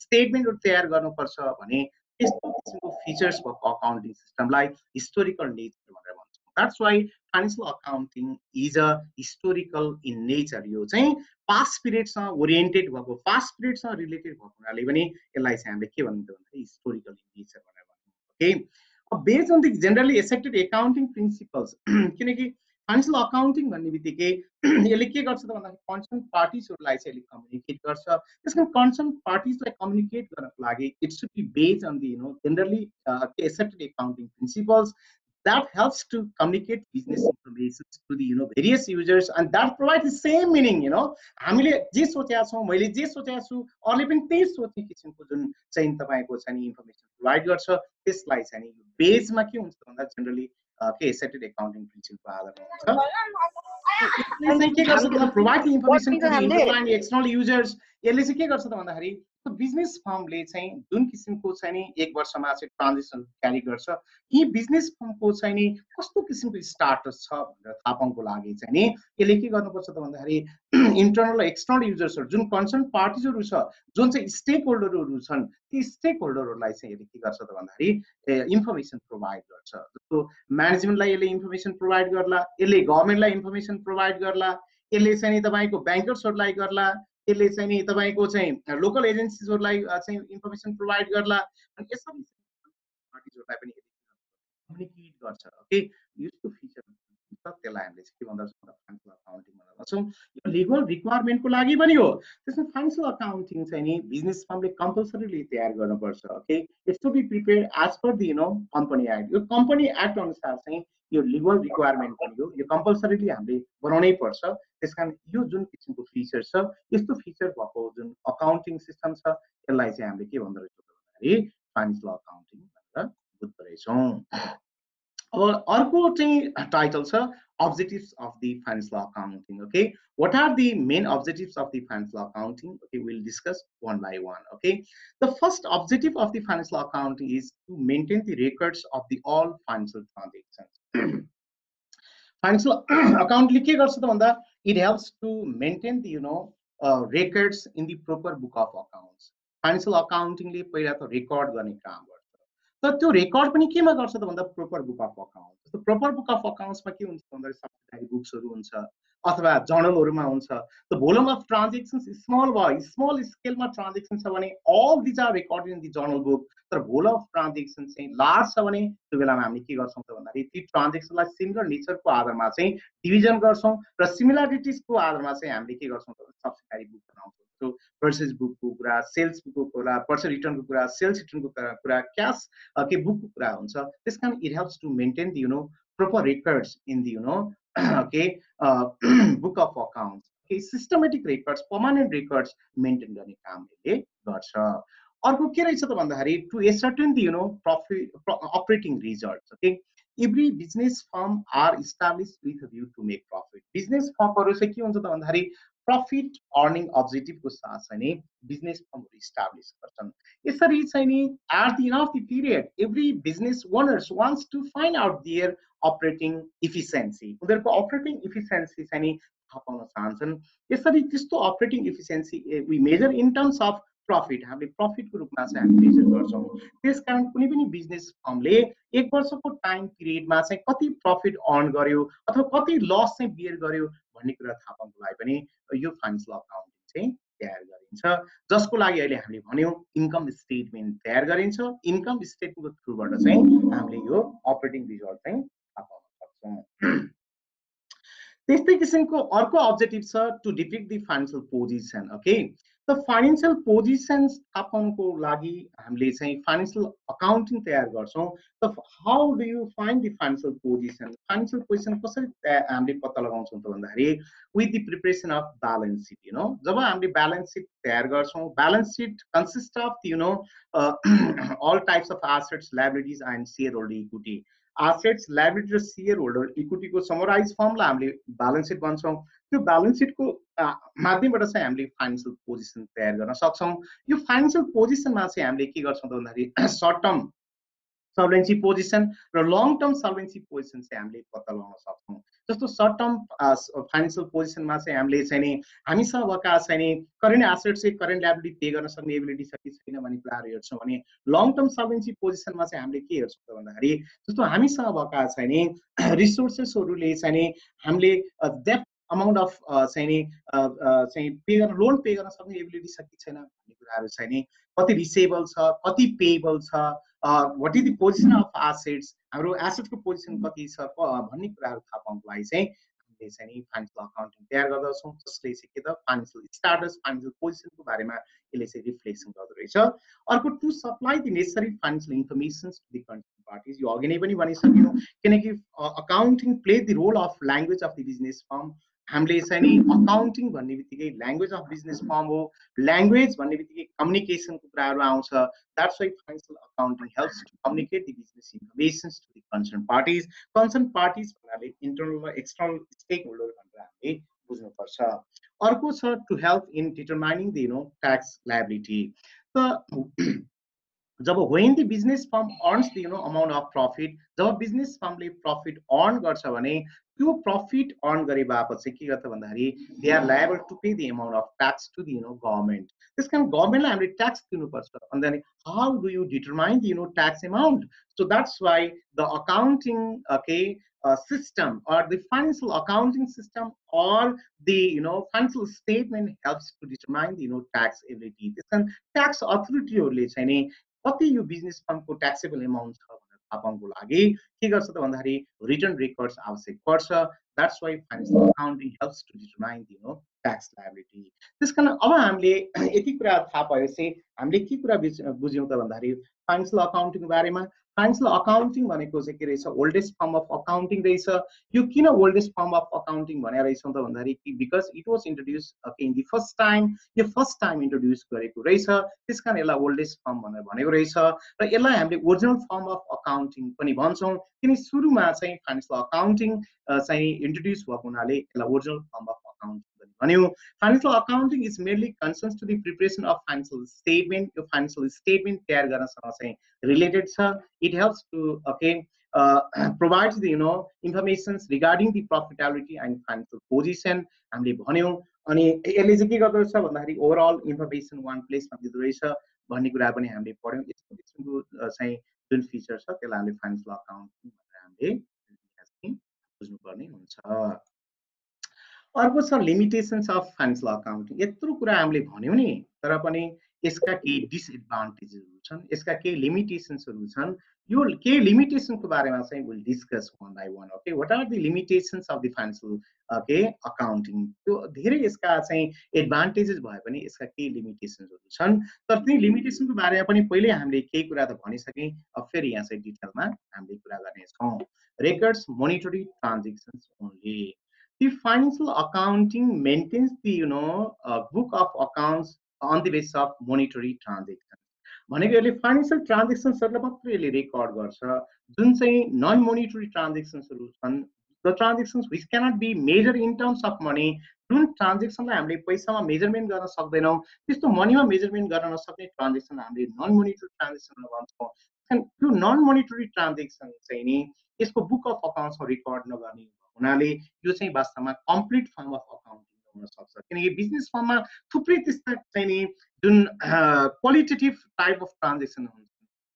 स्टेटमेन्टहरू तयार गर्नुपर्छ भने यस्तो किसिमको फिचर्स भएको अकाउन्टिङ सिस्टमलाई हिस्टोरिकल नेचर भनेर भन्छौँ। That's why financial accounting is a historical in nature. यो चाहिँ पास्ट पिरियडसँग ओरिएन्टेड भएको, पास्ट पिरियडसँग रिलेटेड भएको हुनाले पनि यसलाई चाहिँ हामीले के भनिन्छ भन्दाखेरि हिस्टोरिकल इन नेचर भनेर भन्छौँ। Okay, based on the generally accepted accounting principles, किनकि फाइनान्शियल अकाउन्टिङ भन्ने बित्तिकै यसले के गर्छ त भन्दाखेरि कन्सर्न पार्टिजहरूलाई चाहिँ यसले कम्युनिकेट गर्छ। त्यस कारण कन्सर्न पार्टिजलाई कम्युनिकेट गर्नको लागि it should be based on the generally accepted accounting principles that helps to communicate business information to the various users and that provides the same meaning. हामीले जे सोचेका छौँ, मैले जे सोचेका छु, अरूले पनि त्यही सोच्ने किसिमको जुन चाहिँ तपाईँको चाहिँ इन्फर्मेसन प्रोभाइड गर्छ, त्यसलाई चाहिँ बेसमा के हुन्छ भन्दा जनरली के एक्सेप्टेड एकाउन्टिङ प्रिन्सिपलको आधारमा हुन्छ। यसले चाहिँ के गर्छ त provide the information to the internal and external users. यसले चाहिँ के गर्छ त भन्दाखेरि बिजनेस फर्मले चाहिँ जुन किसिमको चाहिँ नि एक वर्षमा चाहिँ ट्रान्जेक्सन क्यारी गर्छ, यी बिजनेस फर्मको चाहिँ नि कस्तो किसिमको स्टाटस छ भनेर थाहा पाउनको लागि चाहिँ नि यसले के गर्नुपर्छ त भन्दाखेरि इन्टरनल एक्सटर्नल युजर्सहरू जुन कन्सर्न पार्टिजहरू छ, जुन चाहिँ स्टेक होल्डरहरू छन्, ती स्टेक होल्डरहरूलाई चाहिँ यसले के गर्छ त भन्दाखेरि इन्फर्मेसन प्रोभाइड गर्छ। जस्तो म्यानेजमेन्टलाई यसले इन्फर्मेसन प्रोभाइड गर्ला, यसले गभर्मेन्टलाई इन्फर्मेसन प्रोभाइड गर्ला, यसले चाहिँ नि तपाईँको ब्याङ्कर्सहरूलाई गर्ला, यसले चाहिँ नि तपाईँको चाहिँ लोकल एजेन्सिजहरूलाई चाहिँ इन्फर्मेसन प्रोभाइड गर्ला, अनि यसरी पार्टिजहरूलाई पनि कम्युनिकेट गर्छ। ओके, यस्तो फिचर त्यसलाई हामीले के भन्दछौँ भन्दा फाइनेन्सियल अकाउन्टिङ भनेर भन्छौँ। यो लिगल रिक्वायरमेन्टको लागि पनि हो। त्यसमा फाइनेन्सियल अकाउन्टिङ चाहिँ नि बिजनेस फर्मले कम्पलसरीली तयार गर्नुपर्छ। Okay, it's to be prepared as per the company act. यो कम्पनी एक्ट अनुसार चाहिँ यो लिगल रिक्वायरमेन्ट पनि हो, यो कम्पलसरीली हामीले बनाउनै पर्छ। त्यसकारण यो जुन किसिमको फिचर छ, यस्तो फिचर भएको जुन अकाउन्टिङ सिस्टम छ यसलाई चाहिँ हामीले के भन्दो रहेछौँ भन्दाखेरि फाइनेन्सियल अकाउन्टिङ भनेर बुझ्दो रहेछौँ। अब अर्को चाहिँ टाइटल छ objectives of the financial accounting. Okay, what are the main objectives of the financial accounting? Okay, we'll discuss one by one. Okay, the first objective of the financial accounting is to maintain the records of the all financial transactions. Financial account के गर्छ त भन्दा it helps to maintain the records in the proper book of accounts. Financial accounting ले पहिला त record गर्ने काम गर्छ। तर त्यो रेकर्ड पनि केमा गर्छ त भन्दा प्रोपर बुक अफ अकाउन्ट्स। जस्तो प्रोपर बुक अफ अकाउन्ट्समा के हुन्छ भन्दा सब्सिडारी बुक्सहरू हुन्छ अथवा जर्नलहरूमा हुन्छ। The volume of transactions small भयो, स्मल स्केलमा ट्रान्जेक्सन छ भने all these are recorded in the journal book. तर भोल्युम अफ ट्रान्जेक्सन चाहिँ लार्ज छ भने त्यो बेलामा हामीले के गर्छौँ त भन्दाखेरि ती ट्रान्जेक्सनलाई सिमिलर नेचरको आधारमा चाहिँ डिभिजन गर्छौँ र सिमिलरिटिजको आधारमा चाहिँ हामीले के गर्छौँ त सब्सिडारी बुक बनाउँछौँ। So पर्चेज बुकको कुरा, सेल्स बुकको कुरा, पर्चेज रिटर्नको कुरा, सेल्स रिटर्नको कुरा, क्यास के बुकको कुरा हुन्छ। त्यसकारण it helps to maintain the proper records in the okay book of accounts. Okay, systematic records, permanent records maintain गर्ने काम यसले गर्छ। अर्को के रहेछ त भन्दाखेरि to ascertain the profit operating results. Okay, every business firm are established with a view to make profit. Business फर्महरु चाहिँ के हुन्छ त भन्दाखेरि प्रफिट अर्निङ अब्जेक्टिभको साथ चाहिँ नि बिजनेस फर्महरु इस्टाब्लिश गर्छन्। यसरी चाहिँ नि at the end of the period every business owners wants to find out their operating efficiency. उनीहरूको अपरेटिङ इफिसियन्सी चाहिँ नि थाहा पाउन चाहन्छन्। यसरी त्यस्तो operating efficiency we measure in terms of profit, हामीले प्रफिटको रूपमा चाहिँ हामी मेजर गर्छौँ। त्यसकारण कुनै पनि बिजनेस फर्मले एक वर्षको टाइम पिरियडमा चाहिँ कति प्रफिट अर्न गर्यो अथवा कति लस चाहिँ बियर गर्यो भन्ने कुरा थाहा पाउनको लागि पनि यो फाइनेन्सियल अकाउन्टिङ चाहिँ तयार गरिन्छ। जसको लागि अहिले हामीले भन्यौँ इन्कम स्टेटमेन्ट तयार गरिन्छ। इन्कम स्टेटमेन्टको थ्रुबाट चाहिँ हामीले यो अपरेटिङ रिजल्ट चाहिँ थाहा पाउन सक्छौँ। त्यस्तै किसिमको अर्को अब्जेक्टिभ छ to depict the financial position. Okay, त फाइनेन्शियल पोजिसन थाहा पाउनको लागि हामीले चाहिँ फाइनेन्शियल अकाउन्टिङ तयार गर्छौँ। त how do you find the financial position? Financial position कसरी हामीले पत्ता लगाउँछौँ त भन्दाखेरि with the preparation of balance sheet. जब हामीले ब्यालेन्स सिट तयार गर्छौँ, balance sheet consist of all types of assets, liabilities and shareholder equity. Assets, liability र शेयर होल्डर इक्विटीको समराइज फर्मलाई हामीले ब्यालेन्स सिट भन्छौँ। त्यो ब्यालेन्स सिटको माध्यमबाट चाहिँ हामीले फाइनेन्शियल पोजिसन तयार गर्न सक्छौँ। यो फाइनेन्शियल पोजिसनमा चाहिँ हामीले के गर्छौँ त भन्दाखेरि सर्ट टर्म सल्भेन्सी पोजिसन र लङ टर्म सल्भेन्सी पोजिसन चाहिँ हामीले पत्ता लगाउन सक्छौँ। जस्तो सर्ट टर्म फाइनेन्शियल पोजिसनमा चाहिँ हामीले चाहिँ नि हामीसँग भएका चाहिँ नि करेन्ट एसेट चाहिँ करेन्ट लायबिलिटी पे गर्न सक्ने एबिलिटी छ कि छैन भन्ने कुराहरू हेर्छौँ भने लङ टर्म सल्भेन्सी पोजिसनमा चाहिँ हामीले के हेर्छौँ त भन्दाखेरि जस्तो हामीसँग भएका चाहिँ नि रिसोर्सेसहरूले चाहिँ नि हामीले डेप्थ अमाउन्ट अफ चाहिँ नि पे गर्न लोन पे गर्न सक्ने एबिलिटी छ कि छैन भन्ने कुराहरू चाहिँ नि कति रिसेबल छ, कति पेएबल छ, what is the position of assets, हाम्रो एसेट्सको पोजिसन कति छ भन्ने कुराहरू थाहा पाउनको लागि चाहिँ हामीले चाहिँ नि फाइनेन्शियल अकाउन्टिङ तयार गर्दछौँ। जसले चाहिँ के त फाइनेन्शियल स्टाटस, फाइनेन्शियल पोजिसनको बारेमा यसले चाहिँ रिफ्लेक्सन गर्दो रहेछ। अर्को to supply the necessary financial informations to the concern parties. यो अघि नै पनि भनिसक्यौँ किनकि accounting play the role of language of the business firm. हामीले चाहिँ नि अकाउन्टिङ भन्ने बित्तिकै ल्याङ्ग्वेज अफ बिजनेस फर्म हो। ल्याङ्ग्वेज भन्ने बित्तिकै कम्युनिकेसनको कुराहरू आउँछ। That's why financial accounting helps to communicate the business informations to the concern parties. Concern parties भन्नाले इन्टरनल र एक्सटर्नल स्टेक होल्डर भनेर हामीले बुझ्नुपर्छ। अर्को छ to help in determining the tax liability. त जब when the business firm earns the amount of profit, जब बिजनेस फर्मले प्रफिट अर्न गर्छ भने त्यो प्रफिट अर्न गरे बापत के गर्छ भन्दाखेरि they are liable to pay the amount of tax to the government. त्यसकारण गभर्नमेन्टलाई हामीले ट्याक्स दिनुपर्छ। अनि then how do you determine the tax amount? So that's why the accounting system or the financial accounting system or the financial statement helps to determine the tax ability. त्यसकारण tax अथोरिटीहरूले चाहिँ नि कति यो business फर्मको taxable amount छ भनेर थाहा पाउनको लागि के गर्छ त भन्दाखेरि रिटर्न रेकर्ड्स आवश्यक पर्छ that's why financial accounting helps to determine tax liability त्यसकारण अब हामीले यति कुरा थाहा पाएपछि हामीले के कुरा बुझ्यौँ त भन्दाखेरि फाइनेन्सियल अकाउन्टिङको बारेमा फाइनेन्सियल अकाउन्टिङ भनेको चाहिँ के रहेछ ओल्डेस्ट फर्म अफ अकाउन्टिङ रहेछ यो किन ओल्डेस्ट फर्म अफ अकाउन्टिङ भनेर रहेछौँ त भन्दाखेरि because it was introduce in the first time यो फर्स्ट टाइम इन्ट्रोड्युस गरेको रहेछ त्यस कारण यसलाई ओल्डेस्ट फर्म भनेर भनेको रहेछ र यसलाई हामीले ओरिजिनल फर्म अफ अकाउन्टिङ पनि भन्छौँ किन सुरुमा चाहिँ फाइनेन्सियल अकाउन्टिङ चाहिँ इन्ट्रोड्युस भएको हुनाले यसलाई ओरिजिनल फर्म अफ अकाउन्टिङ भन्यो financial accounting is mainly concerns to the preparation of financial statement यो फाइनेन्सियल स्टेटमेन्ट तयार गर्नसँग चाहिँ रिलेटेड छ it helps to provides the information regarding the profitability and financial position हामीले भन्यौं अनि यसले चाहिँ के गर्दछ भन्दाखेरि ओभरअल इन्फर्मेसन वान प्लेसमा दिँदो रहेछ भन्ने कुरा पनि हामीले पढ्यौं यस्तो किसिमको चाहिँ जुन फिचर छ त्यसलाई हामीले फाइनेन्सियल अकाउन्टिङ भनेर हामीले बुझ्नुपर्ने हुन्छ अर्को छ लिमिटेशन्स अफ फाइनेन्सियल अकाउन्टिङ यत्रो कुरा हामीले भन्यौं नि तर पनि यसका केही डिसएडभान्टेजेसहरु छन् यसका केही लिमिटेशन्सहरु छन् यो केही लिमिटेशनको बारेमा चाहिँ will discuss one by one okay what are the limitations of the financial okay accounting त्यो धेरै यसका चाहिँ एडभान्टेजेस भए पनि यसका केही लिमिटेशन्सहरु छन् तर ती लिमिटेशनको बारेमा पनि पहिले हामीले केही कुरा त भनिसके अब फेरि यहाँ चाहिँ डिटेलमा हामीले कुरा गर्नेछौं records monetary transactions only the financial accounting maintains the book of accounts on the basis of monetary transactions भनेको यसले फाइनान्शियल ट्रान्ज्याक्सन्सहरुलाई मात्र यसले रेकर्ड गर्छ जुन चाहिँ नन मोनिटरी ट्रान्ज्याक्सन्सहरु छन् the transactions which cannot be measure in terms of money जुन ट्रान्ज्याक्सनलाई हामीले पैसामा मेजरमेन्ट गर्न सक्दैनौं त्यस्तो मनीमा मेजरमेन्ट गर्न नसक्ने ट्रान्ज्याक्सन हामीले नन मोनिटरी ट्रान्ज्याक्सन भन्छौं त्यो नन मोनिटरी ट्रान्ज्याक्सन चाहिँ नि यसको बुक अफ अकाउन्ट्समा रेकर्ड नगर्ने हुनाले यो चाहिँ वास्तवमा कम्प्लिट फर्म अफ अकाउन्टिङ हुन सक्छ किनकि बिजनेस फर्ममा थुप्रै त्यस्ता चाहिँ नि जुन क्वालिटेटिभ टाइप अफ ट्रान्ज्याक्सन हुन्छ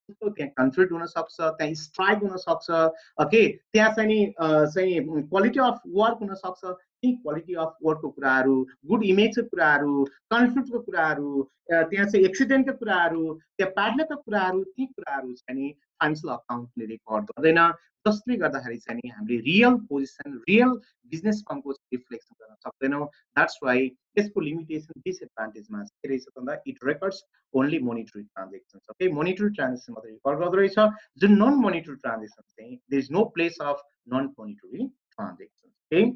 जस्तो त्यहाँ कन्फ्लिक्ट हुन सक्छ त्यहाँ स्ट्राइक हुन सक्छ ओके त्यहाँ चाहिँ क्वालिटी अफ वर्क हुन सक्छ ती क्वालिटी अफ वर्कको कुराहरू गुड इमेजको कुराहरू कन्फ्लिक्टको कुराहरू त्यहाँ चाहिँ एक्सिडेन्टको कुराहरू त्यहाँ प्याडलकका कुराहरू ती कुराहरू चाहिँ नि फाइनान्शियल अकाउन्टले रेकर्ड गर्दैन जसले गर्दाखेरि चाहिँ नि हामीले रियल पोजिसन रियल बिजनेस फर्मको रिफ्लेक्सन गर्न सक्दैनौं द्याट्स वाइ यसको लिमिटेसन डिसएडभान्टेजमा के रहेछ भन्दा it records only monetary transactions okay monetary transaction मात्र रेकर्ड गर्दो रहेछ जुन नन मोनिटरी ट्रान्ज्याक्सन चाहिँ there is no place of non monetary transactions okay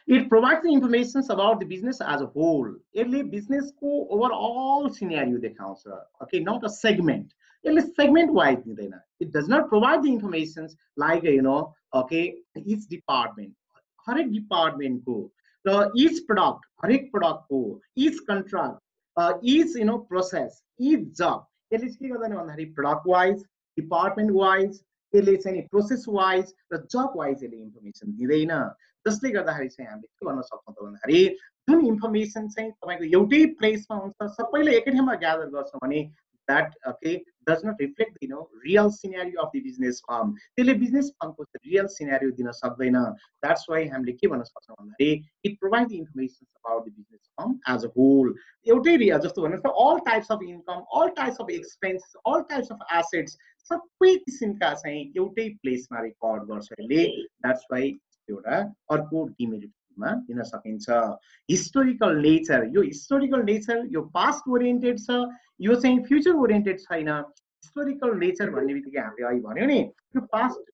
It provides the information about the business as a whole. यसले बिजनेसको overall scenario देखाउँछ okay not a segment यसले segment wise दिँदैन it does not provide the informations like okay each department हरेक डिपार्टमेन्टको र each product हरेक प्रडक्टको each contract each process each जब यसले के गर्दैन भन्दाखेरि प्रडक्ट वाइज डिपार्टमेन्ट वाइज यसले चाहिँ प्रोसेस वाइज र जब वाइज यसले इन्फर्मेसन दिँदैन जसले गर्दाखेरि चाहिँ हामीले के गर्न सक्छौं त भन्दाखेरि जुन इन्फर्मेसन चाहिँ तपाईको एउटै प्लेसमा हुन्छ सबैले एकै ठाउँमा ग्यादर गर्छ भने that okay does not reflect real scenario of the business firm त्यसले बिजनेस फर्मको रियल सिनेरियो दिन सक्दैन that's why हामीले के भन्न सक्छौं भन्दाखेरि it provides the information about the business firm as a whole एउटै जस्तो भन्नुस् त all types of income all types of expense all types of assets सबै किसिमका चाहिँ एउटै प्लेसमा रेकर्ड गर्छ यसले that's why एउटा अर्को डिमेरिट मा दिन सकिन्छ हिस्टोरिकल नेचर यो हिस्टोरिकल नेचर यो पास्ट ओरिएन्टेड छ यो चाहिँ फ्युचर ओरिएन्टेड छैन हिस्टोरिकल नेचर भन्ने बित्तिकै हामीले अहिले भन्यौ नि यो पास्ट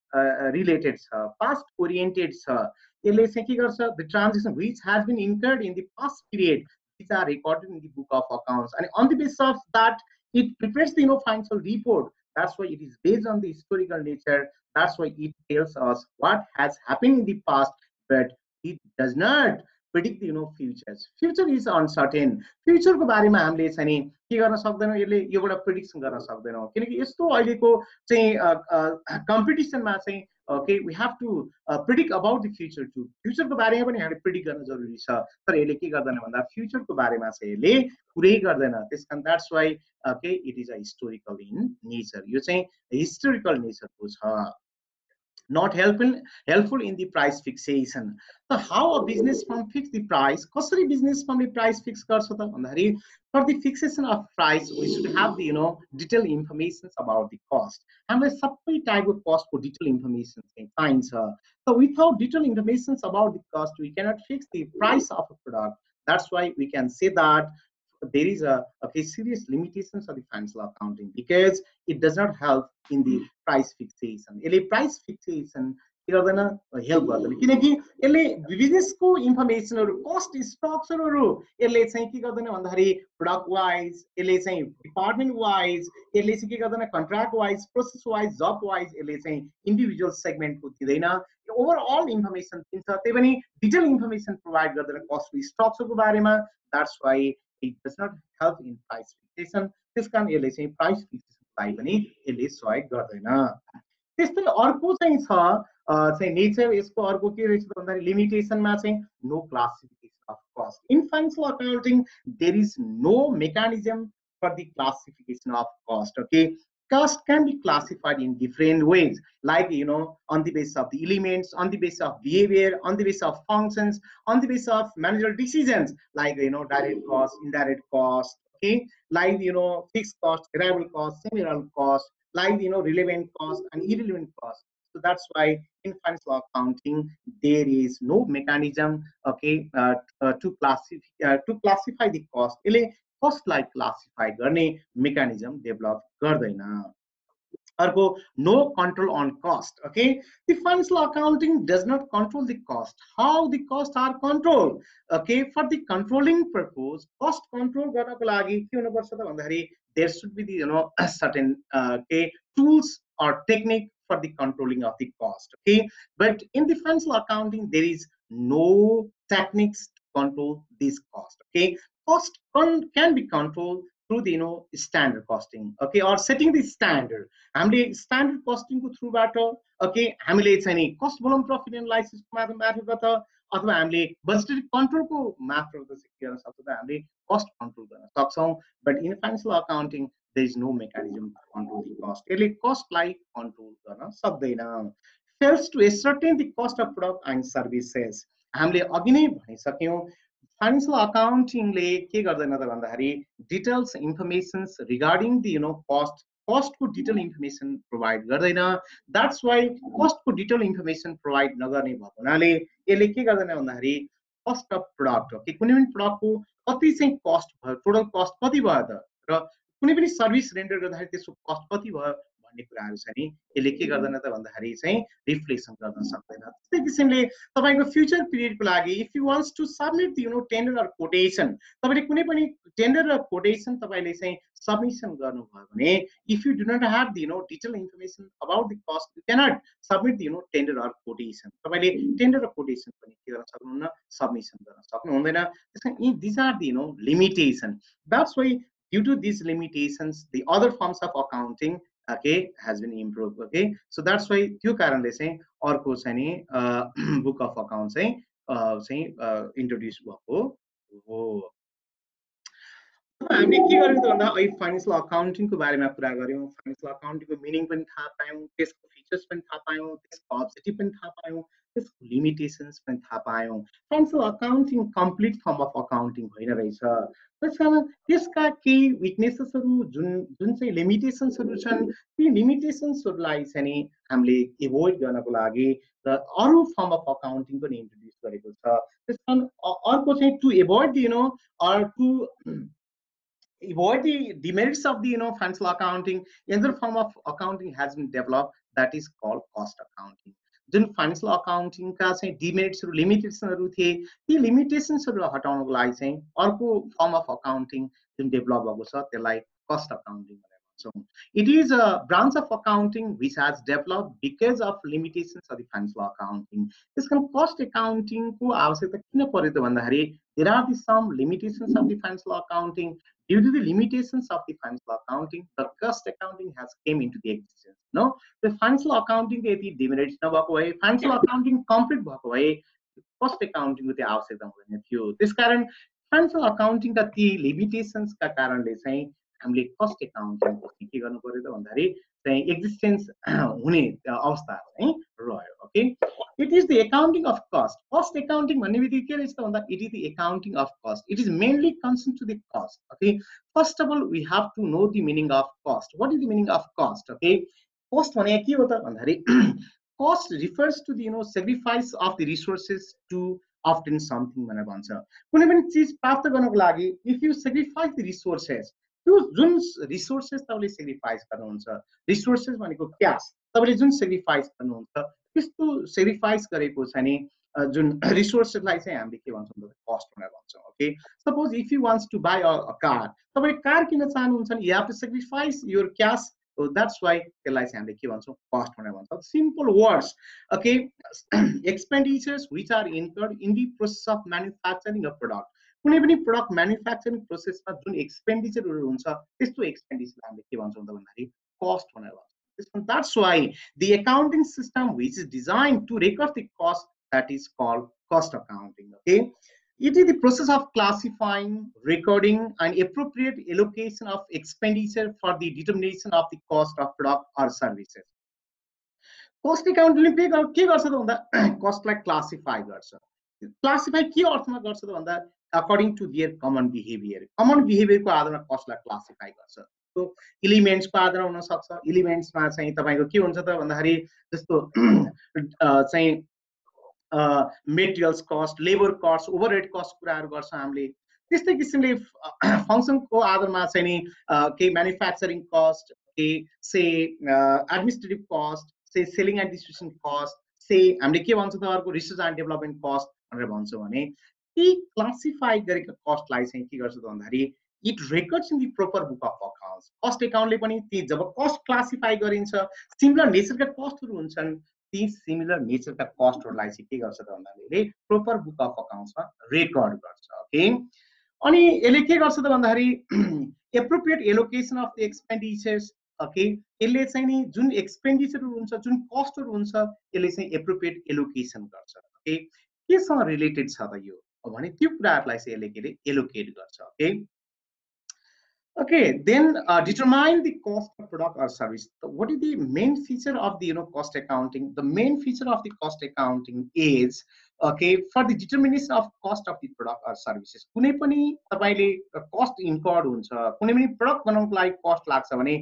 रिलेटेड छ पास्ट ओरिएन्टेड छ यसले चाहिँ के गर्छ the transaction which has been incurred in the past period which are recorded in the book of accounts and on the basis of that it prepares the financial report that's why it is based on the historical nature that's why it tells us what has happened in the past but it does not predict the futures future is uncertain future को बारेमा हामीले चाहिँ नि के गर्न सक्दैनौ यसले योबाट प्रेडिक्सन गर्न सक्दैनौ किनकि यस्तो अहिलेको चाहिँ कम्पिटिसनमा चाहिँ okay we have to predict about the future too future को बारेमा पनि हामीले प्रेडिक्ट गर्न जरुरी छ तर यसले के गर्दैन भन्दा फ्युचर को बारेमा चाहिँ यसले कुरै गर्दैन त्यसकारण that's why okay it is a historical in nature यो चाहिँ हिस्टोरिकल नेचर को छ not helpful in the price fixation. So how a business firm fix the price? कसरी business firm the price fix गर्छ त भन्दाखेरि for the fixation of price we should have the detailed information about the cost. हामीलाई सबै टाइपको cost को detailed information चाहिँ चाहिन्छ. So without detailed information about the cost we cannot fix the price of a product. That's why we can say that there is a serious limitations of the financial accounting because it does not help in the price fixation. यसले price fixation के गर्दैन help गर्दैन किनकि यसले बिजनेसको इन्फर्मेसनहरु cost स्ट्रक्चरहरु यसले चाहिँ के गर्दैन भन्दाखेरि प्रोडक्ट वाइज यसले चाहिँ डिपार्टमेन्ट वाइज यसले चाहिँ के गर्दैन कन्ट्र्याक्ट वाइज प्रोसेस वाइज जब वाइज यसले चाहिँ इन्डिभिजुअल सेगमेन्टको दिदैन ओभरअल इन्फर्मेसन दिन्छ त्यही पनि डिटेल इन्फर्मेसन प्रोवाइड गर्दैन कस्ट स्ट्रक्चरको बारेमा that's why it does not help in price fixation. त्यसकारण यसले चाहिँ प्राइस फिक्सेसनलाई पनि यसले सहयोग गर्दैन. त्यस्तै अर्को चाहिँ छ चाहिँ नेचर यसको अर्को के रहेछ भन्दाखेरि लिमिटेसनमा चाहिँ no classification of cost. In financial accounting there is no mechanism for the classification of cost. Okay, cost can be classified in different ways, like on the basis of the elements, on the basis of behavior, on the basis of functions, on the basis of managerial decisions, like direct cost, indirect cost, okay, like fixed cost, variable cost, semi-variable cost, like relevant cost and irrelevant cost. So that's why in financial accounting there is no mechanism, okay, to classify the cost. Cost like classified गर्ने mechanism develop गर्दैन. अर्को no control on cost. Okay, the financial accounting does not control the cost. How the costs are controlled? Okay, for the controlling purpose cost control गर्नको लागि के हुनु पर्छ त भन्दाखेरि there should be the certain okay tools or technique for the controlling of the cost. Okay, but in the financial accounting there is no techniques to control this cost. Okay, cost can be controlled through the standard costing, okay, or setting the standard. हामीले standard costing को through बाट okay हामीले चाहिँ नि cost volume profit analysis को मार्फत अथवा हामीले budgetary control को मार्फत के गर्न सक्छौं त हामीले cost control गर्न सक्छौं. But in financial accounting there is no mechanism to control the cost. यसले cost लाई control गर्न सक्दैन. Fails to ascertain the cost of product and services. हामीले अघि नै भनिसक्यौं financial accounting ले के गर्दैन त भन्दाखेरि details informations regarding the cost को detail information provide गर्दैन. That's why cost को detail information provide नगर्ने भएको हुनाले यसले के गर्दैन भन्दाखेरि cost of product, okay, कुनै पनि product को कति चाहिँ cost भयो, total cost कति भयो त र कुनै पनि सर्भिस रेन्डर गर्दाखेरि त्यसको cost कति भयो भन्ने कुराहरु छ नि यसले के गर्दैन त भन्दाखेरि चाहिँ रिफ्लेक्सन गर्न सक्दैन. त्यस्तै किसिमले तपाईको फ्युचर पिरियडको लागि if you wants to submit the tender or quotation, तपाईले कुनै पनि टेन्डर र कोटेसन तपाईले चाहिँ सबमिसन गर्नुभयो भने if you do not have the detail information about the cost you cannot submit the tender or quotation. तपाईले टेन्डर र कोटेसन पनि के गर्न सक्नुहुन्न सबमिसन गर्न सक्नुहुँदैन. त्यसकारण this are the limitation. That's why due to these limitations the other forms of accounting okay has been improved. Okay, so that's why त्यो कारणले चाहिँ अर्को चाहिँ नि बुक अफ अकाउन्ट चाहिँ इन्ट्रोड्युस भएको हो. हामीले के गर्यौं त भन्दा अहिले फाइनान्शियल अकाउन्टिङ को बारेमा कुरा गर्यौं. फाइनान्शियल अकाउन्टिङ को मिनिङ पनि थाहा पायौं, त्यसको फिचर्स पनि थाहा पायौं, त्यसको अब्जेक्टिभ पनि थाहा पायौं, त्यसको लिमिटेशन्स पनि थाहा पायौं. Financial accounting complete form of accounting होइन रहेछ. त्यसकारण त्यसका केही विकनेसेसहरु जुन चाहिँ लिमिटेशन्सहरु छन् ती लिमिटेशन्सहरुलाई चाहिँ नि हामीले एभोइड गर्नको लागि र अरु फर्म अफ अकाउन्टिङ पनि इन्ट्रोड्युस गरेको छ. त्यसकारण अर्को चाहिँ to avoid or to avoid the demerits of the financial accounting, another form of accounting has been developed that is called cost accounting. जुन फाइनान्शियल अकाउन्टिङ का चाहिँ डिमेरिट्सहरु लिमिटेशनहरु थिए ती लिमिटेशन्सहरु हटाउनको लागि चाहिँ अर्को फर्म अफ अकाउन्टिङ जुन डेभलप भएको छ त्यसलाई कस्ट अकाउन्टिङ भनेर भन्छौं. It is a branch of accounting which has developed because of limitations of the financial accounting. त्यसकारण कस्ट अकाउन्टिङ को आवश्यकता किन पर्यो त भन्दाखेरि there are some limitations of the financial accounting. Due to the limitations of the financial accounting, the cost accounting has came into the existence. No, the financial accounting यदि demerits नभएको भए, financial accounting complete भएको भए, cost accounting को त्यो आवश्यकता हुँदैन थियो. त्यसकारण financial accounting का ती limitations का कारणले चाहिँ हामीले cost accounting को के गर्नु पर्यो त भन्दाखेरि चाहिँ एक्जिस्टेन्स हुने अवस्था चाहिँ रह्यो okay it is the accounting of cost accounting भन्ने बित्तिकै के रहेछ त भन्दा it is the accounting of cost it is mainly concern to the cost okay first of all we have to know the meaning of cost what is the meaning of cost okay cost भने के हो त भन्दाखेरि cost refers to the sacrifice of the resources to obtain something भनेर भन्छ कुनै पनि चीज प्राप्त गर्नको लागि if you sacrifice the resources त्यो जुन रिसोर्सेस तपाईले सेक्रिफाइस गर्नुहुन्छ रिसोर्सेस भनेको क्याश तपाईले जुन सेक्रिफाइस गर्नुहुन्छ त्यस्तो सेक्रिफाइस गरेको छ नि जुन रिसोर्सेसलाई चाहिँ हामीले के भन्छौँ कस्ट भनेर भन्छौँ okay suppose if you wants to buy a car तपाईले कार किन्न चाहनुहुन्छ नि you have to sacrifice your cash so that's why त्यसलाई चाहिँ हामीले के भन्छौँ कस्ट भनेर भन्छौँ simple words okay expenditures which are incurred in the process of manufacturing a product कुनै पनि प्रोडक्ट म्यानुफ्याक्चरिङ प्रोसेसमा जुन एक्सपेन्डिचरहरू हुन्छ त्यस्तो एक्सपेन्डिचरलाई हामीले के भन्छौँ त भन्दाखेरि कस्ट भनेर भन्छौँ that's why the accounting system which is designed to record the cost that is called cost accounting okay it is the process of classifying, recording, and appropriate allocation of expenditure for the determination of the cost of product or services. Cost accounting के गर्छ त भन्दा कस्टलाई classify गर्छ classify के अर्थमा गर्छ त भन्दा अकर्डिङ टु देयर कमन बिहेभियरको आधारमा कस्टलाई क्लासिफाई गर्छ सो एलिमेन्ट्सको आधारमा हुन सक्छ एलिमेन्ट्समा चाहिँ तपाईको के हुन्छ त भन्दाखेरि जस्तो चाहिँ materials cost labour cost overhead cost कुराहरू गर्छ हामीले त्यस्तै किसिमले फंक्सनको आधारमा चाहिँ नि के म्यानुफ्याक्चरिङ कस्ट के से एडमिनिस्ट्रेटिभ कस्ट से सेलिङ एन्ड डिस्ट्रिब्युसन कस्ट से हामीले के भन्छ त अर्को रिसर्च एन्ड डेभलपमेन्ट कस्ट भनेर भन्छौँ भने ती क्लासिफाई गरेको कस्टलाई चाहिँ के गर्छ त भन्दाखेरि it records in the proper book of accounts cost एकाउन्टले पनि ती जब कस्ट क्लासिफाई गरिन्छ सिमिलर नेचरका कस्टहरू हुन्छन् ती सिमिलर नेचरका कस्टहरूलाई चाहिँ के गर्छ त भन्दाखेरि प्रोपर बुक अफ अकाउन्ट्समा रेकर्ड गर्छ ओके अनि यसले के गर्छ त भन्दाखेरि appropriate allocation of the expenditures okay यसले चाहिँ नि जुन एक्सपेन्डिचरहरू हुन्छ जुन कस्टहरू हुन्छ यसले चाहिँ एप्रोप्रिएट एलोकेसन गर्छ ओके केसँग रिलेटेड छ त यो भने त्यो कुराहरूलाई चाहिँ यसले के अरे एलोकेट गर्छ okay Okay, then determine the cost of product or service. So what is the main feature of the cost accounting? The main feature of the cost accounting is okay for the determination of cost of the product or services. कुनै पनि तपाईले cost incurred हुन्छ कुनै पनि product बनाउनको लागि cost लाग्छ भने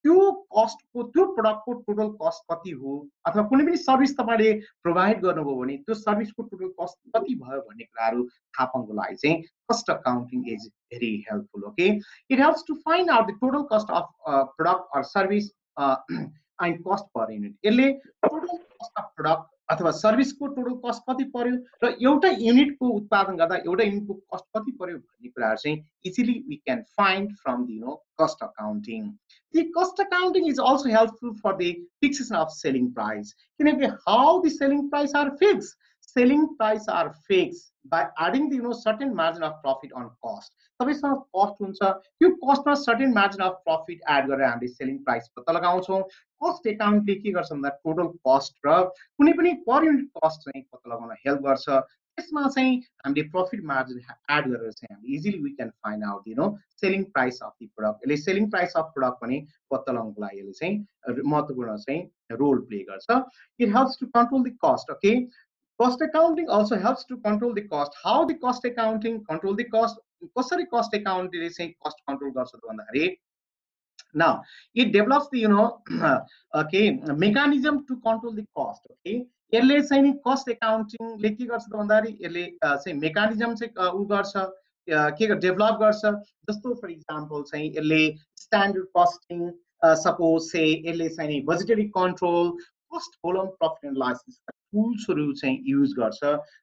त्यो कस्टको त्यो प्रोडक्टको टोटल कस्ट कति हो अथवा कुनै पनि सर्भिस तपाईले प्रोवाइड गर्नुभयो भने त्यो सर्भिसको टोटल कस्ट कति भयो भन्ने कुराहरू थाहा पाउनको लागि चाहिँ cost accounting is very helpful okay it helps to find out the total cost of product or service and cost per unit यसले total cost of product अथवा सर्भिसको टोटल कस्ट कति पर्यो र एउटा युनिटको उत्पादन गर्दा एउटा युनिटको कस्ट कति पर्यो भन्ने कुराहरु चाहिँ easily we can find from the cost accounting the cost accounting is also helpful for the fixation of selling price किनकि how the selling price are fixed selling price are fixed by adding the certain margin of profit on cost तपाईसँग cost हुन्छ त्यो कस्टमा certain margin of profit add गरेर हामीले selling price पत्ता लगाउँछौं cost एकाउन्टले के गर्छ भन्दा टोटल कस्ट र कुनै पनि पर युनिट कस्ट चाहिँ पत्ता लगाउन हेल्प गर्छ त्यसमा चाहिँ हामीले प्रॉफिट मार्जिन एड गरेर चाहिँ हामीले easily we can find out selling price of the product यसले सेलिङ प्राइस अफ प्रोडक्ट पनि पत्ता लगाउनको लागि यसले चाहिँ महत्त्वपूर्ण चाहिँ रोल प्ले गर्छ it helps to control the cost okay cost accounting also helps to control the cost how the cost accounting control the cost कसरी cost accounting ले चाहिँ cost control गर्छ त भन्दाखेरि now it develops the okay mechanism to control the cost okay यसले चाहिँ नि cost accounting ले के गर्छ त भन्दाखेरि यसले चाहिँ mechanism चाहिँ उ गर्छ के डेभलप गर्छ जस्तो फर एक्जाम्पल चाहिँ यसले स्ट्यान्डर्ड कस्टिङ सपोज से यसले चाहिँ नि budgetary control cost column profit and loss टुल्सहरु चाहिँ युज गर्छ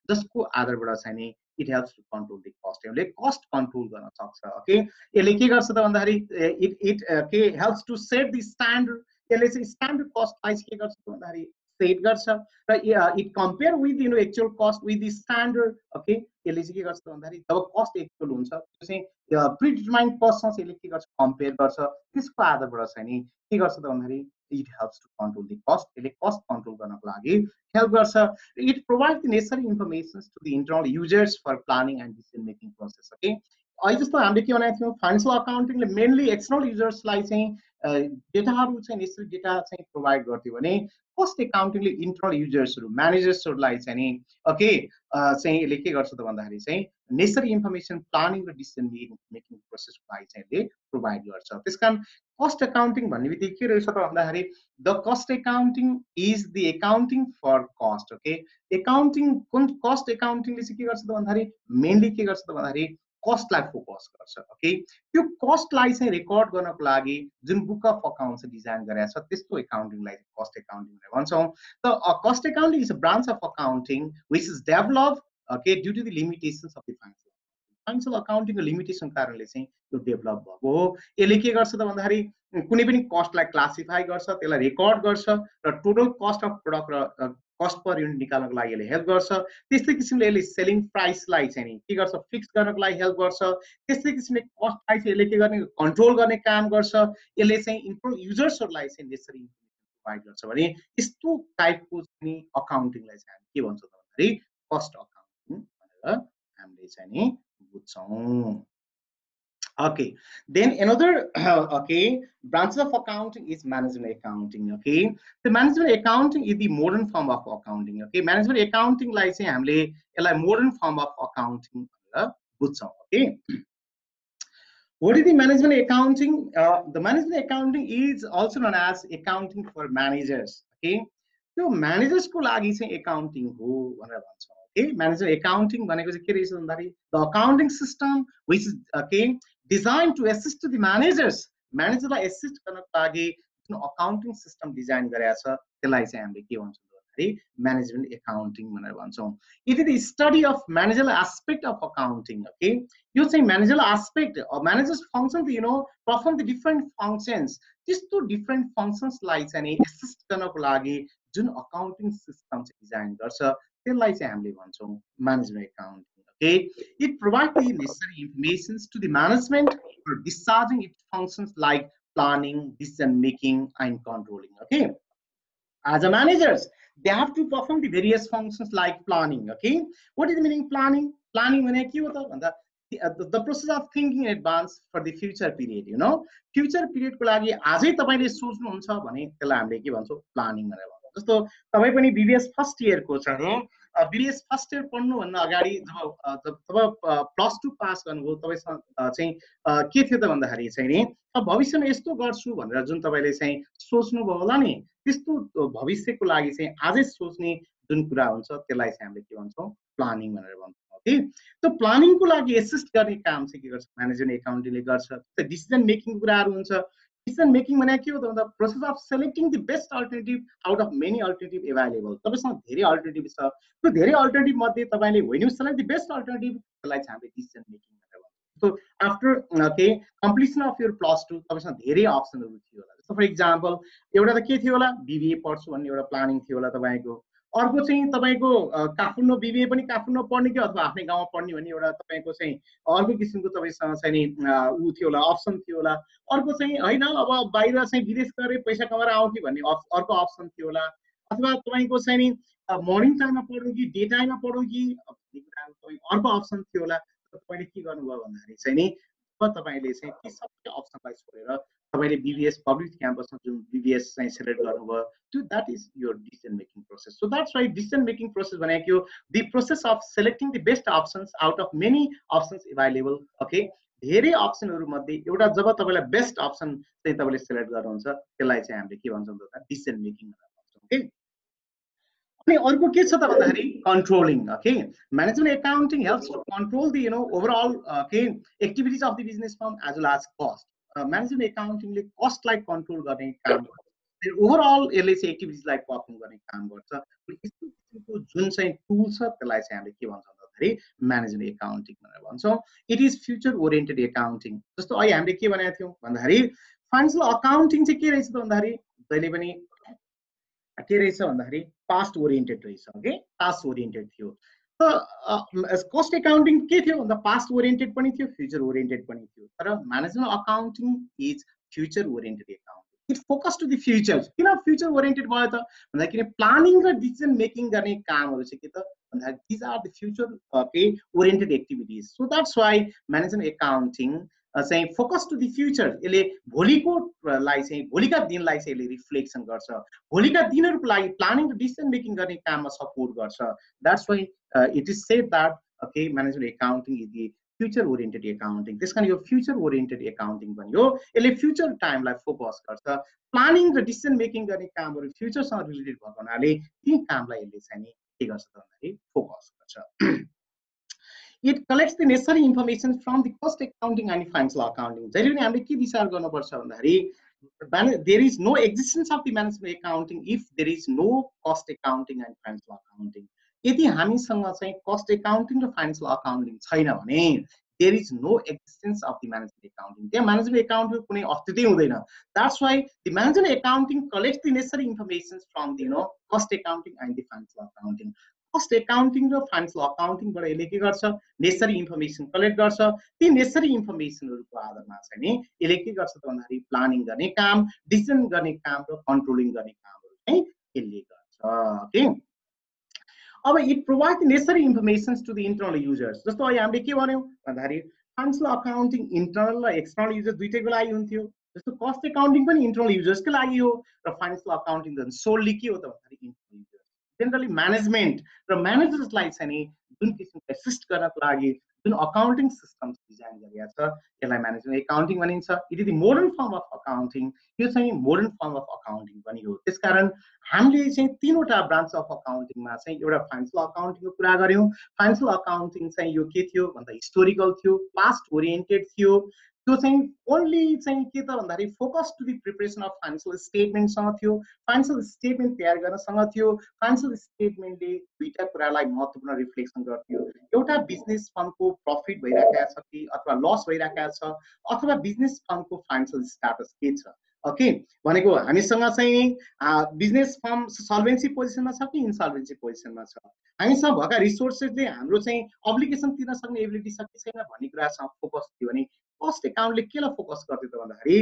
जसको आधारबाट चाहिँ नि it helps to control the cost यसले कस्ट कन्ट्रोल गर्न सक्छ ओके यसले के गर्छ त भन्दाखेरि इट के helps to set the standard यसले चाहिँ स्ट्यान्डर्ड कस्टलाई के गर्छ त भन्दाखेरि सेट गर्छ र it compare with actual cost with the standard okay यसले चाहिँ के गर्छ त भन्दाखेरि जब कस्ट एक्चुअल हुन्छ त्यो चाहिँ प्रिडिटरमाइन्ड कस्टसँग यसले के गर्छ कम्पेयर गर्छ त्यसको आधारबाट चाहिँ नि के गर्छ त भन्दाखेरि it helps to control the cost यसले cost control गर्नको लागि help गर्छ it provides the necessary information to the internal users for planning and decision making process okay अहिले जस्तो हामीले के भनेको थियौँ फाइनेन्सियल अकाउन्टिङले मेनली एक्सटर्नल युजर्सलाई चाहिँ डेटाहरू चाहिँ यसरी डेटा चाहिँ प्रोभाइड गर्थ्यो भने कस्ट एकाउन्टिङले इन्टरनल युजर्सहरू म्यानेजर्सहरूलाई चाहिँ नि ओके चाहिँ यसले के गर्छ त भन्दाखेरि चाहिँ नेसेसरी इन्फर्मेसन प्लानिङ र डिसिजन मेकिङ प्रोसेसको लागि चाहिँ यसले प्रोभाइड गर्छ। त्यसकारण कस्ट एकाउन्टिङ भन्ने बित्तिकै के रहेछ त भन्दाखेरि the cost accounting is the accounting for cost. Okay accounting कुन कस्ट एकाउन्टिङले चाहिँ के गर्छ त भन्दाखेरि मेनली के गर्छ त भन्दाखेरि कस्टलाई फोकस गर्छ। ओके त्यो कस्टलाई चाहिँ रेकर्ड गर्नको लागि जुन बुक अफ अकाउन्ट्स डिजाइन गरेको छ त्यस्तो एकाउन्टिङलाई कस्ट एकाउन्टिङ भनेर भन्छौँ। त cost accounting is a branch of accounting which is developed okay due to the limitations of the financial अकाउन्टिङको लिमिटेसन कारणले चाहिँ त्यो डेभलप भएको हो। यसले के गर्छ त भन्दाखेरि कुनै पनि कस्टलाई क्लासिफाई गर्छ, त्यसलाई रेकर्ड गर्छ र टोटल कस्ट अफ प्रडक्ट र कस्ट पर युनिट निकाल्नको लागि यसले हेल्प गर्छ। त्यस्तै किसिमले यसले सेलिङ प्राइसलाई चाहिँ नि के गर्छ फिक्स गर्नको लागि हेल्प गर्छ। त्यस्तै किसिमले कस्टलाई चाहिँ यसले के गर्ने कन्ट्रोल गर्ने काम गर्छ। यसले चाहिँ इन्टरनल युजर्सहरूलाई चाहिँ नेसेसरी इन्फर्मेसन प्रोभाइड गर्छ भने यस्तो टाइपको चाहिँ अकाउन्टिङलाई चाहिँ हामी के भन्छौँ त भन्दाखेरि कस्ट अकाउन्टिङ भनेर हामीले चाहिँ नि बुझ्छौँ। Okay, then another okay branch of accounting is management accounting. Okay, the management accounting is the modern form of accounting. Okay, management accounting like say हामीले यसलाई modern form of accounting भनेर बुझ्छौँ. Okay, what is the management accounting? The management accounting is also known as accounting for managers. Okay, त्यो managers को लागि चाहिँ accounting हो भनेर भन्छौँ. Okay, management accounting भनेको चाहिँ के रहेछ भन्दाखेरि the accounting system which is okay designed to assist the managers. Managerलाई assist गर्नको लागि जुन accounting system design गरेको छ त्यसलाई चाहिँ हामीले के भन्छौँ भन्दाखेरि management accounting भनेर भन्छौँ. It is the study of managerial aspect of accounting. Okay, यो चाहिँ managerial aspect or managers function you know perform the different functions. त्यस्तो different functions लाई चाहिँ assist गर्नको लागि जुन accounting system चाहिँ design गर्छ त्यसलाई चाहिँ हामीले भन्छौँ management accounting. Okay, it provides the necessary information to the management for discharging its functions like planning, decision making, and controlling. Okay, as a managers, they have to perform the various functions like planning. Okay, what is the meaning planning? Planning when the process of thinking in advance for the future period. You know, future period को लागि आजै तपाईले सोच्नुहुन्छ भने त्यसलाई हामीले के भन्छौँ planning भनेर भन्छौँ. जस्तो तपाई पनि BBS फर्स्ट इयर को छ नि BBS फर्स्ट इयर पढ्नु भन्दा अगाडि जब +2 पास गर्नुभयो तपाईसँग चाहिँ के थियो त भन्दाखेरि चाहिँ नि भविष्यमा यस्तो गर्छु भनेर जुन तपाईले चाहिँ सोच्नुभयो होला नि त्यस्तो भविष्यको लागि चाहिँ आजै सोच्ने जुन कुरा हुन्छ त्यसलाई चाहिँ हामीले के भन्छौँ प्लानिङ भनेर भन्छौँ. ओके, त्यो प्लानिङको लागि एसिस्ट गर्ने काम चाहिँ के गर्छ म्यानेजमेन्ट एकाउन्टिङले गर्छ. डिसिजन मेकिङ कुराहरू हुन्छ. डिसिजन मेकिङ भने के हो त भन्दा process of selecting the best alternative out of many alternative available. तपाईसँग धेरै अल्टरनेटिभ छ, त्यो धेरै अल्टरनेटिभ मध्ये तपाईले when you select the best alternative त्यसलाई चाहिँ हामीले डिसिजन मेकिङ भनेर भन्छौँ. So after okay completion of your +2 तपाईसँग धेरै अप्सनहरू थियो होला. जस्तो फर इक्जाम्पल एउटा त के थियो होला बीबीए पढ्छु भन्ने एउटा प्लानिङ थियो होला तपाईको. अर्को चाहिँ तपाईको काठमाडौँ बीबीए पनि काठमाडौँ पढ्ने कि अथवा आफ्नै गाउँमा पढ्ने भन्ने एउटा तपाईको चाहिँ अर्को किसिमको तपाईसँग चाहिँ नि उ थियो होला अप्सन थियो होला. अर्को चाहिँ हैन अब बाहिर चाहिँ विदेश गएर पैसा कमाएर आउँ कि भन्ने अर्को अप्सन थियो होला. अथवा तपाईको चाहिँ नि मर्निङ टाइममा पढौँ कि डे टाइममा पढौँ कि भन्ने कुराहरु तपाईको अर्को अप्सन थियो होला. तपाईले के गर्नुभयो भन्दाखेरि चाहिँ नि तपाईले चाहिँ ती सबै अप्सनलाई छोडेर तपाईले बीबीएस पब्लिक क्याम्पसमा जुन बीबीएस चाहिँ सेलेक्ट गर्नुभयो त्यो that is your decision making process. So that's why decision making process भनेको the process of selecting the best options out of many options available. Okay, धेरै अप्सनहरु मध्ये एउटा जब तपाईलाई बेस्ट अप्सन चाहिँ तपाईले सेलेक्ट गर्नुहुन्छ त्यसलाई चाहिँ हामीले के भन्छौँ त डिसिजन मेकिङ भन्छौँ. ओके, अनि अर्को के छ त भन्दाखेरि controlling. Okay, management accounting helps to control the overall okay activities of the business firm as well as cost. Management एकाउन्टिङले कस्टलाई कन्ट्रोल गर्ने काम गर्छ. ओभरअल यसले चाहिँ एक्टिभिटीजलाई पर्फर्म गर्ने काम गर्छ. यस्तो किसिमको जुन चाहिँ टुल छ त्यसलाई चाहिँ हामीले के भन्छौँ भन्दाखेरि म्यानेजमेन्ट एकाउन्टिङ भनेर भन्छौँ. It is future oriented accounting. जस्तो अहिले हामीले के भनेको थियौँ भन्दाखेरि फाइनेन्सियल अकाउन्टिङ चाहिँ के रहेछ त भन्दाखेरि जहिले पनि के रहेछ भन्दाखेरि पास्ट ओरिएन्टेड रहेछ. ओके, पास्ट ओरिएन्टेड थियो. कस्ट एकाउन्टिङ के थियो भन्दा पास्ट ओरिएन्टेड पनि थियो फ्युचर ओरिएन्टेड पनि थियो. तर management accounting is future oriented accounting. It focus to the future. किन फ्युचर ओरिएन्टेड भयो त भन्दा किन प्लानिङ र डिसिजन मेकिङ गर्ने कामहरु चाहिँ के त these are the future oriented activities. So that's why management accounting चाहिँ फोकस टु द फ्युचर, यसले भोलिको लाई चाहिँ भोलिका दिनलाई चाहिँ यसले रिफ्लेक्सन गर्छ, भोलिका दिनहरुको लागि प्लानिङ र डिसिजन मेकिङ गर्ने काममा सपोर्ट गर्छ. That's why it is said that okay management accounting is the future oriented accounting. त्यसकारण यो फ्युचर ओरिएन्टेड एकाउन्टिङ पनि हो. यसले फ्युचर टाइमलाई फोकस गर्छ, प्लानिङ र डिसिजन मेकिङ गर्ने कामहरु फ्युचरसँग रिलेटेड भएको हुनाले ती कामलाई यसले चाहिँ के गर्छ त भन्दाखेरि फोकस गर्छ. It collects the necessary information from the cost accounting and financial accounting. जहिले पनि हामीले के विचार गर्नुपर्छ भन्दाखेरि there is no existence of the management accounting if there is no cost accounting and financial accounting. यदि हामीसँग चाहिँ cost accounting र financial accounting छैन भने there is no existence of the management accounting. त्यहाँ management accounting कुनै अस्तित्वै हुँदैन. That's why the management accounting collects the necessary information from the cost accounting and the financial accounting. Cost accounting र financial accounting बाट यसले के गर्छ, necessary information collect गर्छ. ती नेसेसरी इन्फर्मेसनहरुको आधारमा चाहिँ नि यसले के गर्छ त भन्दाखेरि प्लानिङ गर्ने काम, डिसिजन गर्ने काम र कन्ट्रोलिङ गर्ने कामहरु चाहिँ यसले गर्छ. ओके, अब it provide necessary informations to the internal users. जस्तो अहिले हामीले के भन्यौ भन्दाखेरि फाइनान्शियल अकाउन्टिङ इन्टरनल र एक्सटर्नल युजर दुईटैको लागि हुन्थ्यो. जस्तो कस्ट एकाउन्टिङ पनि इन्टरनल युजर्सको लागि हो र फाइनान्शियल अकाउन्टिङ त सोल्ली के हो त भन्दाखेरि इन्टरनल युजर्स. जनरली म्यानेजमेन्ट र म्यानेजर्सलाई चाहिँ नि जुन किसिमको एसिस्ट गर्नको लागि जुन अकाउन्टिङ सिस्टम्स डिजाइन गरिएको छ यसलाई म्यानेजमेन्ट एकाउन्टिङ भनिन्छ. It is the modern form of accounting. यो चाहिँ मोडर्न फर्म अफ अकाउन्टिङ पनि हो. त्यसकारण हामीले चाहिँ तीनवटा ब्रान्च अफ अकाउन्टिङमा चाहिँ एउटा फाइनान्शियल अकाउन्टिङको कुरा गर्यौं. फाइनान्शियल अकाउन्टिङ चाहिँ यो के थियो भन्दा हिस्टोरिकल थियो, पास्ट ओरिएन्टेड थियो. त्यो चाहिँ ओन्ली चाहिँ के त भन्दाखेरि focus to the preparation of financial स्टेटमेन्टसँग थियो, फाइनान्शियल स्टेटमेन्ट तयार गर्नसँग थियो. फाइनान्शियल स्टेटमेन्टले दुईटा कुरालाई महत्त्वपूर्ण रिफ्लेक्सन गर्थ्यो. एउटा बिजनेस फर्मको प्रफिट भइराखेको छ कि अथवा लस भइराखेको छ, अथवा बिजनेस फर्मको फाइनान्शियल स्ट्याटस के छ. ओके, भनेको हामीसँग चाहिँ बिजनेस फर्म सल्भेन्सी पोजिसनमा छ कि इन्सल्भेन्सी पोजिसनमा छ, हामीसँग भएका रिसोर्सेसले हाम्रो चाहिँ अब्लिगेसन तिर्न सक्ने एबिलिटी छ कि छैन भन्ने कुरासँग फोकस थियो भने कस्ट एकाउन्टले केलाई फोकस गर्थ्यो त भन्दाखेरि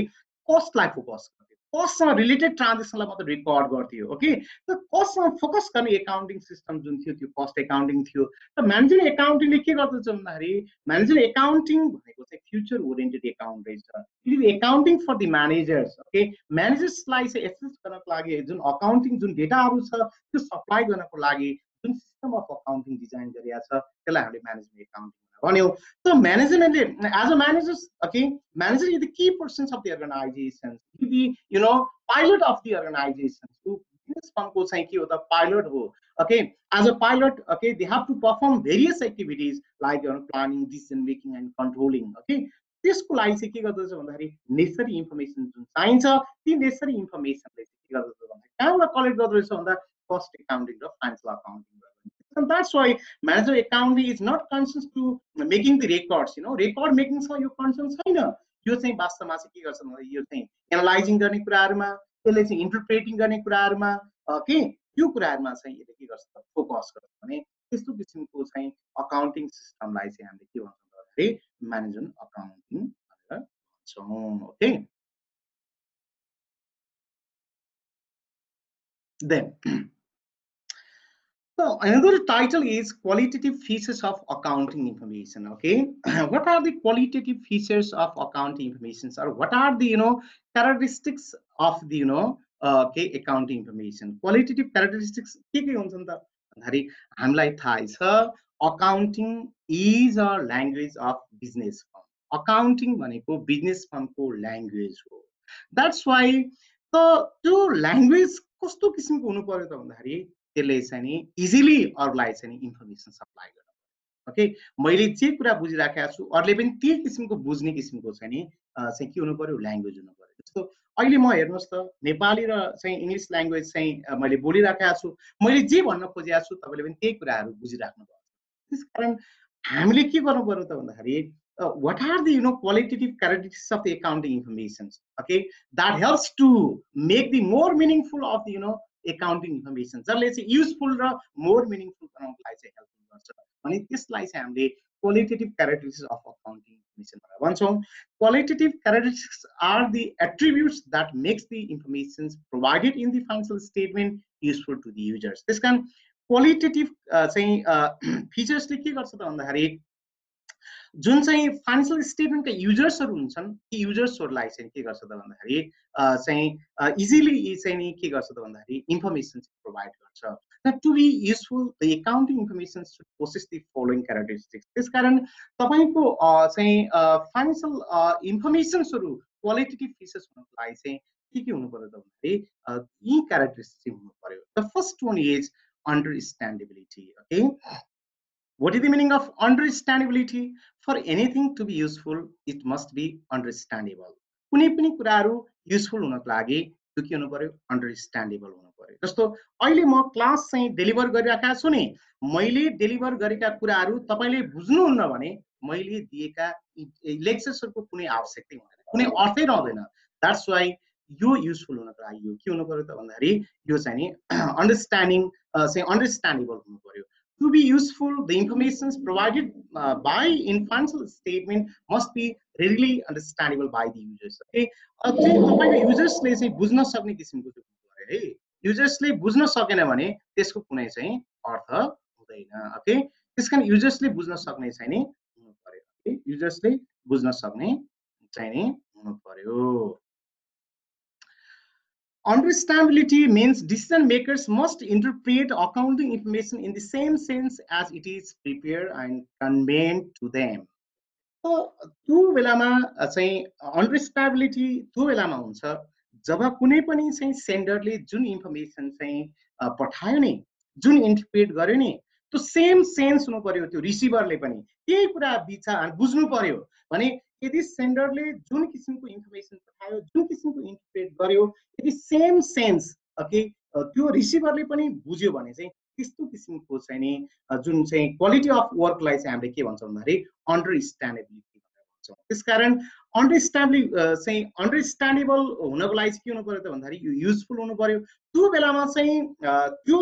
कस्टलाई फोकस गर्थ्यो, कस्टसँग रिलेटेड ट्रान्जेक्सनलाई मात्र रेकर्ड गर्थ्यो. ओके, त कस्टसँग फोकस गर्ने एकाउन्टिङ सिस्टम जुन थियो त्यो कस्ट एकाउन्टिङ थियो. र म्यानेजमेन्ट एकाउन्टिङले के गर्दछ भन्दाखेरि म्यानेजमेन्ट एकाउन्टिङ भनेको चाहिँ फ्युचर ओरिएन्टेड एकाउन्ट रहेछ. It is accounting for the managers. Okay, म्यानेजर्सलाई चाहिँ एसेस गर्नको लागि जुन अकाउन्टिङ जुन डेटाहरू छ त्यो सप्लाई गर्नको लागि जुन सिस्टम अफ अकाउन्टिङ डिजाइन गरिएको छ त्यसलाई हामीले म्यानेजमेन्ट एकाउन्टिङ भन्यौ. So management as a managers, okay, manager is the key persons of the organization, the pilot of the organization. So business firm ko chahi ke ho ta pilot ho. Okay, as a pilot, okay, they have to perform various activities like planning, decision making and controlling. Okay, त्यसको लागि चाहिँ के गर्दछ भन्दाखेरि necessary information जुन चाहिन्छ ती necessary इन्फर्मेसनले के गर्दछ भन्दाखेरि कहाँबाट कलेक्ट गर्दछ भन्दा कस्ट एकाउन्टिङ र financial accounting. And that's why management accounting is not concerned to making the records. Record making so your concerns छैन. यो चाहिँ वास्तवमा चाहिँ के गर्छ भन्दा यो चाहिँ एनालाइजिङ गर्ने कुराहरुमा, यसले चाहिँ इन्टरप्रेटिङ गर्ने कुराहरुमा, ओके, यो कुराहरुमा चाहिँ यसले के गर्छ फोकस गर्छ भने त्यस्तो किसिमको चाहिँ अकाउन्टिङ सिस्टमलाई चाहिँ हामीले के भन्छौँ भन्दाखेरि म्यानेजमेन्ट अकाउन्टिङ भनेर भन्छौँ. Okay, then so another title is qualitative features of accounting information. Okay, what are the qualitative features of accounting information, or what are the characteristics of the okay accounting information? Qualitative characteristics के हुन्छन् त भन्दाखेरि हामीलाई थाहै छ accounting is a language of business firm. Accounting भनेको business firm को language हो. That's why त्यो language कस्तो किसिमको हुनु पर्यो त भन्दाखेरि त्यसले चाहिँ नि इजिली अरूलाई चाहिँ इन्फर्मेसन सप्लाई गर्नु. ओके, मैले जे कुरा बुझिराखेको छु अरूले पनि त्यही किसिमको बुझ्ने किसिमको चाहिँ नि चाहिँ के हुनु पर्यो, ल्याङ्ग्वेज हुनु पर्यो. जस्तो अहिले म हेर्नुहोस् त नेपाली र चाहिँ इङ्ग्लिस ल्याङ्ग्वेज चाहिँ मैले बोलिराखेको छु, मैले जे भन्न खोजेको छु तपाईले पनि त्यही कुराहरू बुझिराख्नु भएको छ. त्यसकारण हामीले के गर्नु पर्यो त भन्दाखेरि what are the qualitative characteristics of the accounting information, okay, that helps to make the more meaningful of the accounting information. जसले चाहिँ युजफुल र मोर मिनिङफुल बनाउनको लागि चाहिँ हेल्प गर्छ अनि त्यसलाई चाहिँ हामीले qualitative characteristics of accounting information भनेर भन्छौँ. Qualitative characteristics are the attributes that makes the information provided in the financial statement useful to the users. त्यसकारण क्वालिटेटिभ चाहिँ फिचर्सले के गर्छ त भन्दाखेरि जुन चाहिँ फाइनेन्सियल स्टेटमेन्टका युजर्सहरू हुन्छन् ती युजर्सहरूलाई चाहिँ के गर्छ त भन्दाखेरि चाहिँ इजिली चाहिँ नि के गर्छ त भन्दाखेरि इन्फर्मेसन प्रोभाइड गर्छ। To be useful the accounting information should possess the following characteristics. त्यसकारण तपाईँको चाहिँ फाइनेन्सियल इन्फर्मेसन्सहरू क्वालिटेटिभ फिचर्स हुनको लागि चाहिँ के हुनु पर्यो त भन्दाखेरि यी क्यारेक्टरिस्टिक्स हुनु पर्यो। The first one is understandability. Okay, what is the meaning of understandability? For anything to be useful, it must be understandable. कुनै पनि कुराहरू युजफुल हुनको लागि त्यो के हुनु पर्यो? अन्डरस्ट्यान्डेबल हुनु पर्यो। जस्तो अहिले म क्लास चाहिँ डेलिभर गरिरहेका छु नि, मैले डेलिभर गरेका कुराहरू तपाईले बुझ्नुहुन्न भने मैले दिएका लेक्चर्सहरुको कुनै आवश्यकता हुँदैन, कुनै अर्थै रहँदैन। द्याट्स व्हाई यो युजफुल हुनको लागि यो के हुनु पर्यो त भन्दाखेरि यो चाहिँ नि अन्डरस्ट्यान्डिङ चाहिँ अन्डरस्ट्यान्डेबल हुनु पर्यो। To be useful, the information provided by in financial statement must be readily understandable by the users. Okay, तपाईको युजर्सले चाहिँ बुझ्न सक्ने किसिमको हुनु पर्यो है। युजर्सले बुझ्न सकेन भने त्यसको कुनै चाहिँ अर्थ हुँदैन। ओके, त्यसकारण युजर्सले बुझ्न सक्ने चाहिँ नि हुनु पर्यो। ओके, युजर्सले बुझ्न सक्ने चाहिँ नि हुनु पर्यो। Understandability means decision makers must interpret accounting information in the same sense as it is prepared and conveyed to them. So, त्यो बेलामा चाहिँ अन्डरस्ट्यान्डेबिलिटी त्यो बेलामा हुन्छ जब कुनै पनि चाहिँ सेन्डरले जुन इन्फर्मेसन चाहिँ पठायो नि, जुन इन्टरप्रेट गर्यो नि, त्यो सेम सेन्स हुनु पर्यो त्यो रिसिभरले पनि केही कुरा बुझ्नु पर्यो भने यदि सेन्डरले जुन किसिमको इन्फर्मेसन पठायो, जुन किसिमको इन्टरप्रेट गर्यो, यदि सेम सेन्स ओके त्यो रिसिभरले पनि बुझ्यो भने चाहिँ त्यस्तो किसिमको चाहिँ नि जुन चाहिँ क्वालिटी अफ वर्कलाई चाहिँ हामीले के भन्छौँ भन्दाखेरि अन्डरस्ट्यान्डेबिलिटी भनेर भन्छौँ। त्यसकारण अन्डरस्ट्यान्डेबल हुनको लागि के हुनु पर्यो त भन्दाखेरि यो युजफुल हुनु पर्यो। त्यो बेलामा चाहिँ त्यो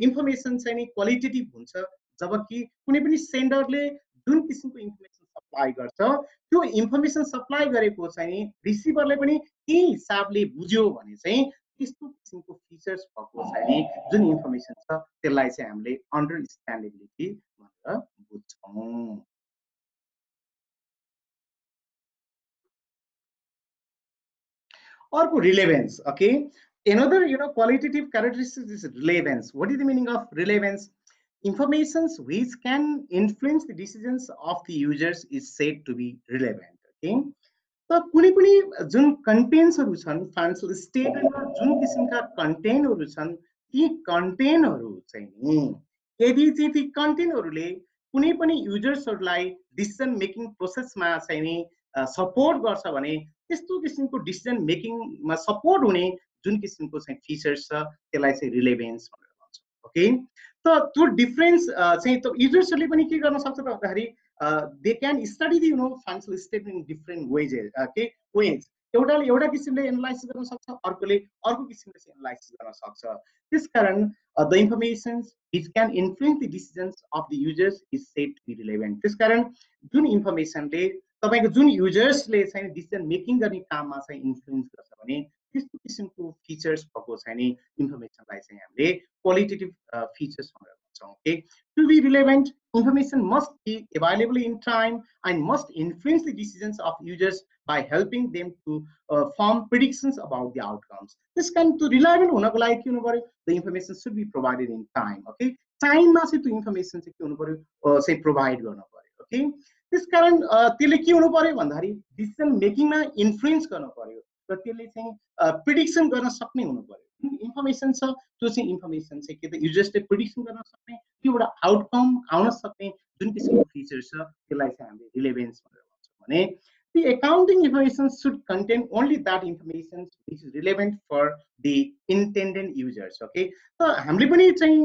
इन्फर्मेसन चाहिँ नि क्वालिटेटिभ हुन्छ जबकि कुनै पनि सेन्डरले जुन किसिमको इन्फर्मेसन सप्लाई गर्छ त्यो इन्फर्मेसन सप्लाई गरेको चाहिँ रिसिभरले पनि त्यही हिसाबले बुझ्यो भने चाहिँ त्यस्तो किसिमको फिचर्स भएको चाहिँ जुन इन्फर्मेसन छ त्यसलाई चाहिँ हामीले अन्डरस्ट्यान्डेबिलिटी भनेर बुझ्छौँ। अर्को relevance. Okay, another qualitative characteristic is relevance. What is the meaning of relevance? Informations which can influence the decisions of the users is said to be relevant. Okay, त कुनै पनि जुन कन्टेन्ट्सहरु छन् फाइनान्शियल स्टेटमेन्टमा जुन किसिमका कन्टेन्टहरु छन् ती कन्टेन्टहरु चाहिँ नि यदि चाहिँ ती कन्टेन्टहरुले कुनै पनि युजर्सहरुलाई डिसिजन मेकिङ प्रोसेसमा चाहिँ नि सपोर्ट गर्छ भने त्यस्तो किसिमको डिसिजन मेकिङमा सपोर्ट हुने जुन किसिमको चाहिँ फिचर्स छ त्यसलाई चाहिँ रिलेभेन्स भनेर भन्छौँ। ओके, त त्यो डिफरेन्स चाहिँ त युजर्सहरुले पनि के गर्न सक्छ त भन्दाखेरि they can study the financial statement in different ways. Okay, ways. एउटाले एउटा किसिमले एनालाइसिस गर्न सक्छ, अर्कोले अर्को किसिमले चाहिँ एनालाइसिस गर्न सक्छ। त्यसकारण the informations which can influence the decisions of the users is said to be relevant. त्यसकारण जुन इन्फर्मेसनले तपाईको जुन युजर्सले चाहिँ डिसिजन मेकिङ गर्ने काममा चाहिँ इन्फ्लुएन्स गर्छ भने त्यस्तो किसिमको फिचर्स भएको चाहिँ नि इन्फर्मेसनलाई चाहिँ हामीले क्वालिटेटिभ फिचर्स भनेर भन्छौँ। Okay, to be relevant, information must be available in time and must influence the decisions of users by helping them to form predictions about the outcomes. This kind to reliable hunako लागि के हुनु पर्यो? The information should be provided in time. Okay, time मा चाहिँ त्यो information चाहिँ के हुनु पर्यो चाहिँ प्रोभाइड गर्नु पर्यो। ओके, त्यसकारण त्यसले के हुनु पर्यो भन्दाखेरि डिसिजन मेकिङमा इन्फ्लुएन्स गर्नु पर्यो र त्यसले चाहिँ प्रिडिक्सन गर्न सक्ने हुनु पर्यो। इन्फर्मेसन छ त्यो चाहिँ इन्फर्मेसन चाहिँ के त युजर्सले प्रिडिक्सन गर्न सक्ने त्यो एउटा आउटकम आउन सक्ने जुन किसिमको फिचर्स छ त्यसलाई चाहिँ हामीले रिलेभेन्स भनेर भन्छौँ भने the accounting information should contain only that information which is relevant for the intended users. Okay, so हामीले पनि चाहिँ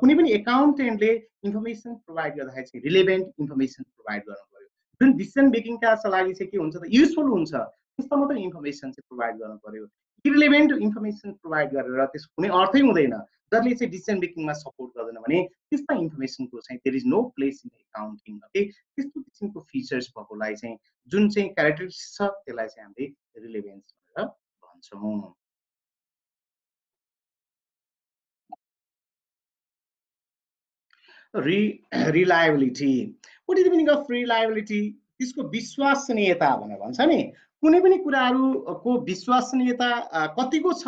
कुनै पनि एकाउन्टेन्टले इन्फर्मेसन प्रोभाइड गर्दाखेरि चाहिँ रिलेभेन्ट इन्फर्मेसन प्रोभाइड गर्नु पर्यो। जुन डिसिजन मेकिङका लागि चाहिँ के हुन्छ त युजफुल हुन्छ त्यस्तो मात्रै इन्फर्मेसन चाहिँ प्रोभाइड गर्नु पर्यो। इरिलेभेन्ट इन्फर्मेसन प्रोभाइड गरेर त्यसको कुनै अर्थै हुँदैन, जसले चाहिँ डिसिजन मेकिङमा सपोर्ट गर्दैन भने त्यस्ता इन्फर्मेसनको चाहिँ there is no place in accounting. Okay, त्यस्तो किसिमको फिचर्स भएकोलाई चाहिँ जुन चाहिँ क्यारेक्टरिस्टिक्स छ त्यसलाई चाहिँ हामीले रिलेभेन्स भनेर भन्छौँ। Reliability, what is the meaning of reliability? त्यसको विश्वसनीयता भनेर भन्छ नि। कुनै पनि कुराहरूको विश्वसनीयता कतिको छ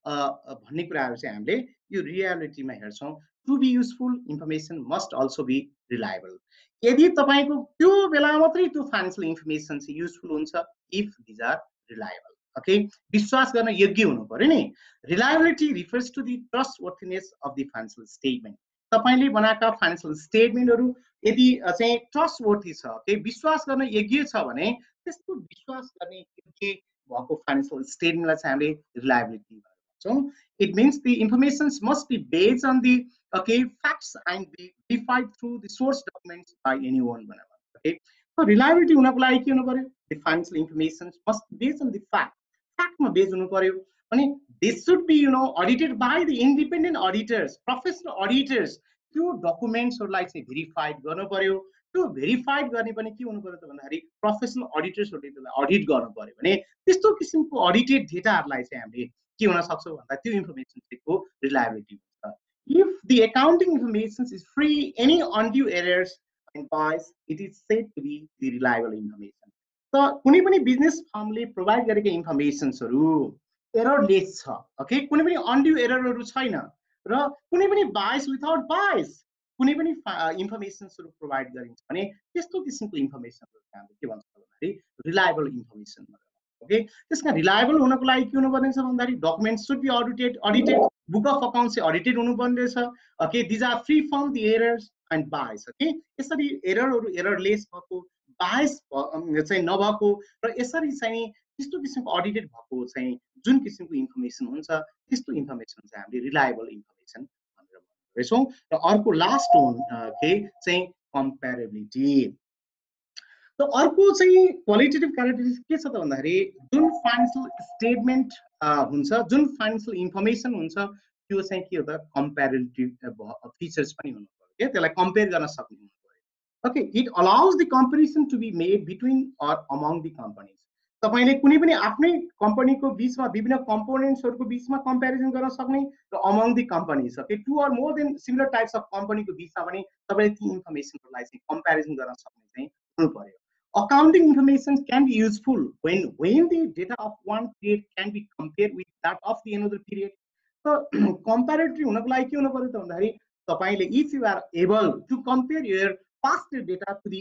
भन्ने कुराहरू चाहिँ हामीले यो रियालिटीमा हेर्छौँ। To be useful information must also be reliable. यदि तपाईँको त्यो बेला मात्रै त्यो फाइनेन्सियल इन्फर्मेसन चाहिँ युजफुल हुन्छ if these are reliable. Okay, विश्वास गर्न योग्य हुनु पर्यो नि। Reliability refers to the trustworthiness of the financial statement. तपाईँले बनाएका फाइनेन्सियल स्टेटमेन्टहरू यदि चाहिँ ट्रस्टवर्थी छ, विश्वास गर्न योग्य छ भने त्यस्तो विश्वास गर्ने योग्य भएको फाइनेन्सियल स्टेटमेन्टलाई चाहिँ हामीले रिलायबिलिटी भन्छौँ। It means the informations must be based on the facts and be verified through the source documents by anyone भनेर। ओके, सो रिलायबिलिटी हुनको लागि के हुनु पर्यो? The financial information must based on the फ्याक्टमा बेस्ड हुनु पर्यो। अनि this should be audited by the independent auditors, professional auditors. त्यो डकुमेन्ट्सहरूलाई चाहिँ भेरिफाइड गर्नु पर्यो। त्यो भेरिफाइड गर्ने पनि के हुनु पर्यो त भन्दाखेरि प्रोफेसनल अडिटर्सहरूले त्यसलाई अडिट गर्नु पर्यो भने त्यस्तो किसिमको अडिटेड डेटाहरूलाई चाहिँ हामीले के हुन सक्छौँ भन्दा त्यो इन्फर्मेसन चाहिँको रिलायबिलिटी हुन्छ। If the accounting information is free any undue errors and bias, it is said to be the reliable information. So कुनै पनि बिजनेस फर्मले प्रोभाइड गरेका इन्फर्मेसन्सहरू एररलेस छ, ओके, कुनै पनि अनड्यू एररहरू छैन र कुनै पनि बायस विथआउट बायस कुनै पनि इन्फर्मेसन्सहरू प्रोभाइड गरिन्छ भने त्यस्तो किसिमको इन्फर्मेसनहरू हामीले के भन्छ भन्दाखेरि रिलायबल इन्फर्मेसन। ओके, त्यसमा रिलायबल हुनको लागि के हुनुपर्ने छ भन्दाखेरि documents should be audited, book of account चाहिँ अडिटेड हुनुपर्ने छ। Okay, these are free from the errors and bias. Okay, यसरी एररहरू एररलेस भएको, बायस चाहिँ नभएको र यसरी चाहिँ त्यस्तो किसिमको अडिटेड भएको चाहिँ जुन किसिमको इन्फर्मेसन हुन्छ त्यस्तो इन्फर्मेसन चाहिँ हामीले रिलायबल इन्फर्मेसन भनेर भन्छौँ। र अर्को लास्ट के चाहिँ कम्पेरेबिलिटी। त अर्को चाहिँ क्वालिटेटिभ क्यारेक्टरिस्टिक के छ त भन्दाखेरि जुन फाइनेन्सियल स्टेटमेन्ट हुन्छ, जुन फाइनेन्सियल इन्फर्मेसन हुन्छ त्यो चाहिँ के हो त कम्पेरेटिभ फिचर्स पनि हुनु पर्यो के, त्यसलाई कम्पेयर गर्न सक्ने हुनु पर्यो। Okay, it allows the comparison to be made between or among the companies. तपाईँले कुनै पनि आफ्नै कम्पनीको बिचमा विभिन्न कम्पोनेन्ट्सहरूको बिचमा कम्पेरिजन गर्न सक्ने र among the companies, okay, to or more than similar types of कम्पनीको बिचमा पनि तपाईँले ती इन्फर्मेसनहरूलाई चाहिँ कम्पेरिजन गर्न सक्ने चाहिँ हुनु पर्यो। Accounting information can be useful when the data of one period can be compared with that of the another period. So comparative हुनको लागि के हुनु पर्यो त भन्दाखेरि तपाईले if you are able to compare your past data to the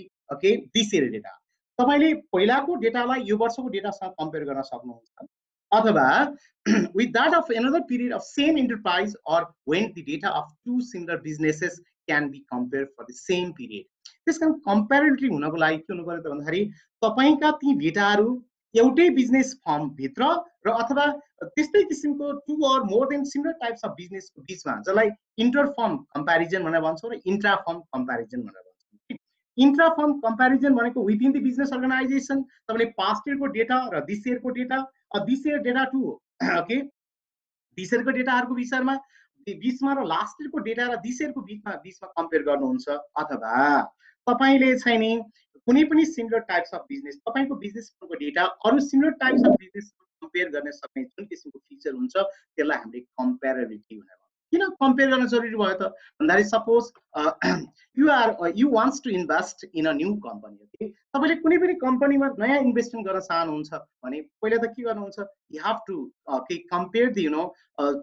this year data, तपाईले पहिलाको डेटालाई यो वर्षको डेटासँग कम्पेयर गर्न सक्नुहुन्छ अथवा with that of another period of same enterprise or when the data of two similar businesses can be compared for the same period. त्यस कारण comparative हुनको लागि के हुनु पर्यो त भन्दाखेरि तपाईका ती डेटाहरू एउटै बिजनेस फर्म भित्र र अथवा त्यस्तै किसिमको to or more than similar types of बिजनेसको बिचमा, जसलाई इन्टर फर्म कम्पेरिजन भनेर भन्छौँ र इन्ट्रा फर्म कम्पेरिजन भनेर भन्छौँ। इन्ट्रा फर्म कम्पेरिजन भनेको विदिन द बिजनेस अर्गनाइजेसन तपाईँले पास्ट इयरको डेटा र दिस इयरको data, this year data to okay this इयरको डेटाहरूको विषयमा बिचमा र लास्ट इयरको डेटा र दिस इयरको बिचमा कम्पेयर गर्नुहुन्छ अथवा तपाईले चाहिँ नि कुनै पनि सिमिलर टाइप्स अफ बिजनेस तपाईको बिजनेसको डेटा अरु similar types of business compare गर्न सक्ने जुन किसिमको फिचर हुन्छ त्यसलाई हामीले कम्पेरेबिलिटी भनेर भन्छौँ। किन कम्पेयर गर्न जरुरी भयो त भन्दाखेरि suppose you wants to invest in a new company, okay, तपाईले कुनै पनि कम्पनीमा नयाँ इन्भेस्टमेन्ट गर्न चाहनुहुन्छ भने पहिला त के गर्नुहुन्छ, you have to compare the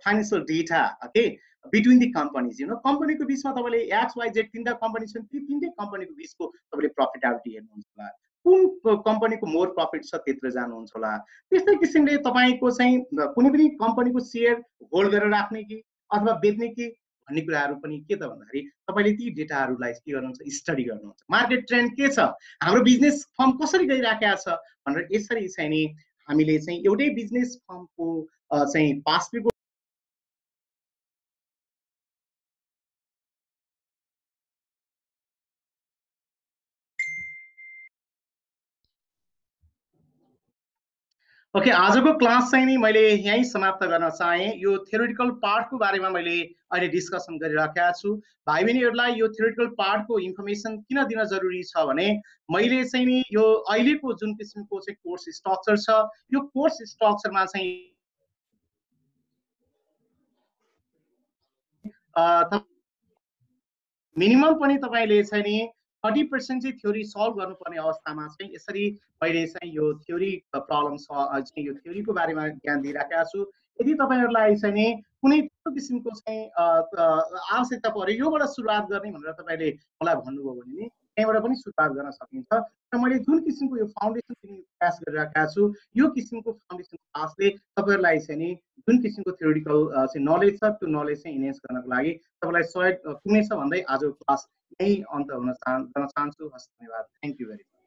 financial data okay between the companies. कम्पनीको बिचमा तपाईँले XYZ तीनटा कम्पनी छन्, ती तीनटै कम्पनीको बिचको तपाईँले प्रफिटेबिलिटी हेर्नुहुन्छ होला, कुन कम्पनीको मोर प्रफिट छ त्यत्र जानुहुन्छ होला। त्यस्तै किसिमले तपाईँको चाहिँ कुनै पनि कम्पनीको सेयर होल्ड गरेर राख्ने कि अथवा बेच्ने कि भन्ने कुराहरू पनि के त भन्दाखेरि तपाईँले ती डेटाहरूलाई के गर्नुहुन्छ, स्टडी गर्नुहुन्छ। मार्केट ट्रेन्ड के छ, हाम्रो बिजनेस फर्म कसरी गइराखेको छ भनेर यसरी चाहिँ नि हामीले चाहिँ एउटै बिजनेस फर्मको चाहिँ पास्ट ओके, आजको क्लास चाहिँ नि मैले यहीँ समाप्त गर्न चाहे। यो थ्योरेटिकल पार्टको बारेमा मैले अहिले डिस्कसन गरिराखेको छु। भाइ बहिनीहरूलाई यो थ्योरेटिकल पार्टको इन्फर्मेसन किन दिन जरुरी छ भने मैले चाहिँ नि यो अहिलेको जुन किसिमको चाहिँ कोर्स स्ट्रक्चर छ यो कोर्स स्ट्रक्चरमा चाहिँ मिनिमम पनि तपाईँले चाहिँ नि 30% चाहिँ थ्योरी सल्भ गर्नुपर्ने अवस्थामा चाहिँ यसरी मैले चाहिँ यो थ्योरी प्रब्लम चाहिँ यो थ्योरीको बारेमा ज्ञान दिइराखेको छु। यदि तपाईँहरूलाई चाहिँ नि कुनै त्यो किसिमको चाहिँ आवश्यकता पर्यो योबाट सुरुवात गर्ने भनेर तपाईँले मलाई भन्नुभयो भने नि त्यहीँबाट पनि सुरुवात गर्न सकिन्छ। र मैले जुन किसिमको यो फाउन्डेसन दिने प्रयास गरिरहेको छु यो किसिमको फाउन्डेसन क्लासले तपाईँहरूलाई चाहिँ नि जुन किसिमको थ्योरिटिकल चाहिँ नलेज छ त्यो नलेज चाहिँ इन्हेन्स गर्नको लागि तपाईँलाई सहयोग पुग्नेछ भन्दै आजको क्लास यही अन्त गर्न चाहन्छु। हस्, धन्यवाद। Thank you very much.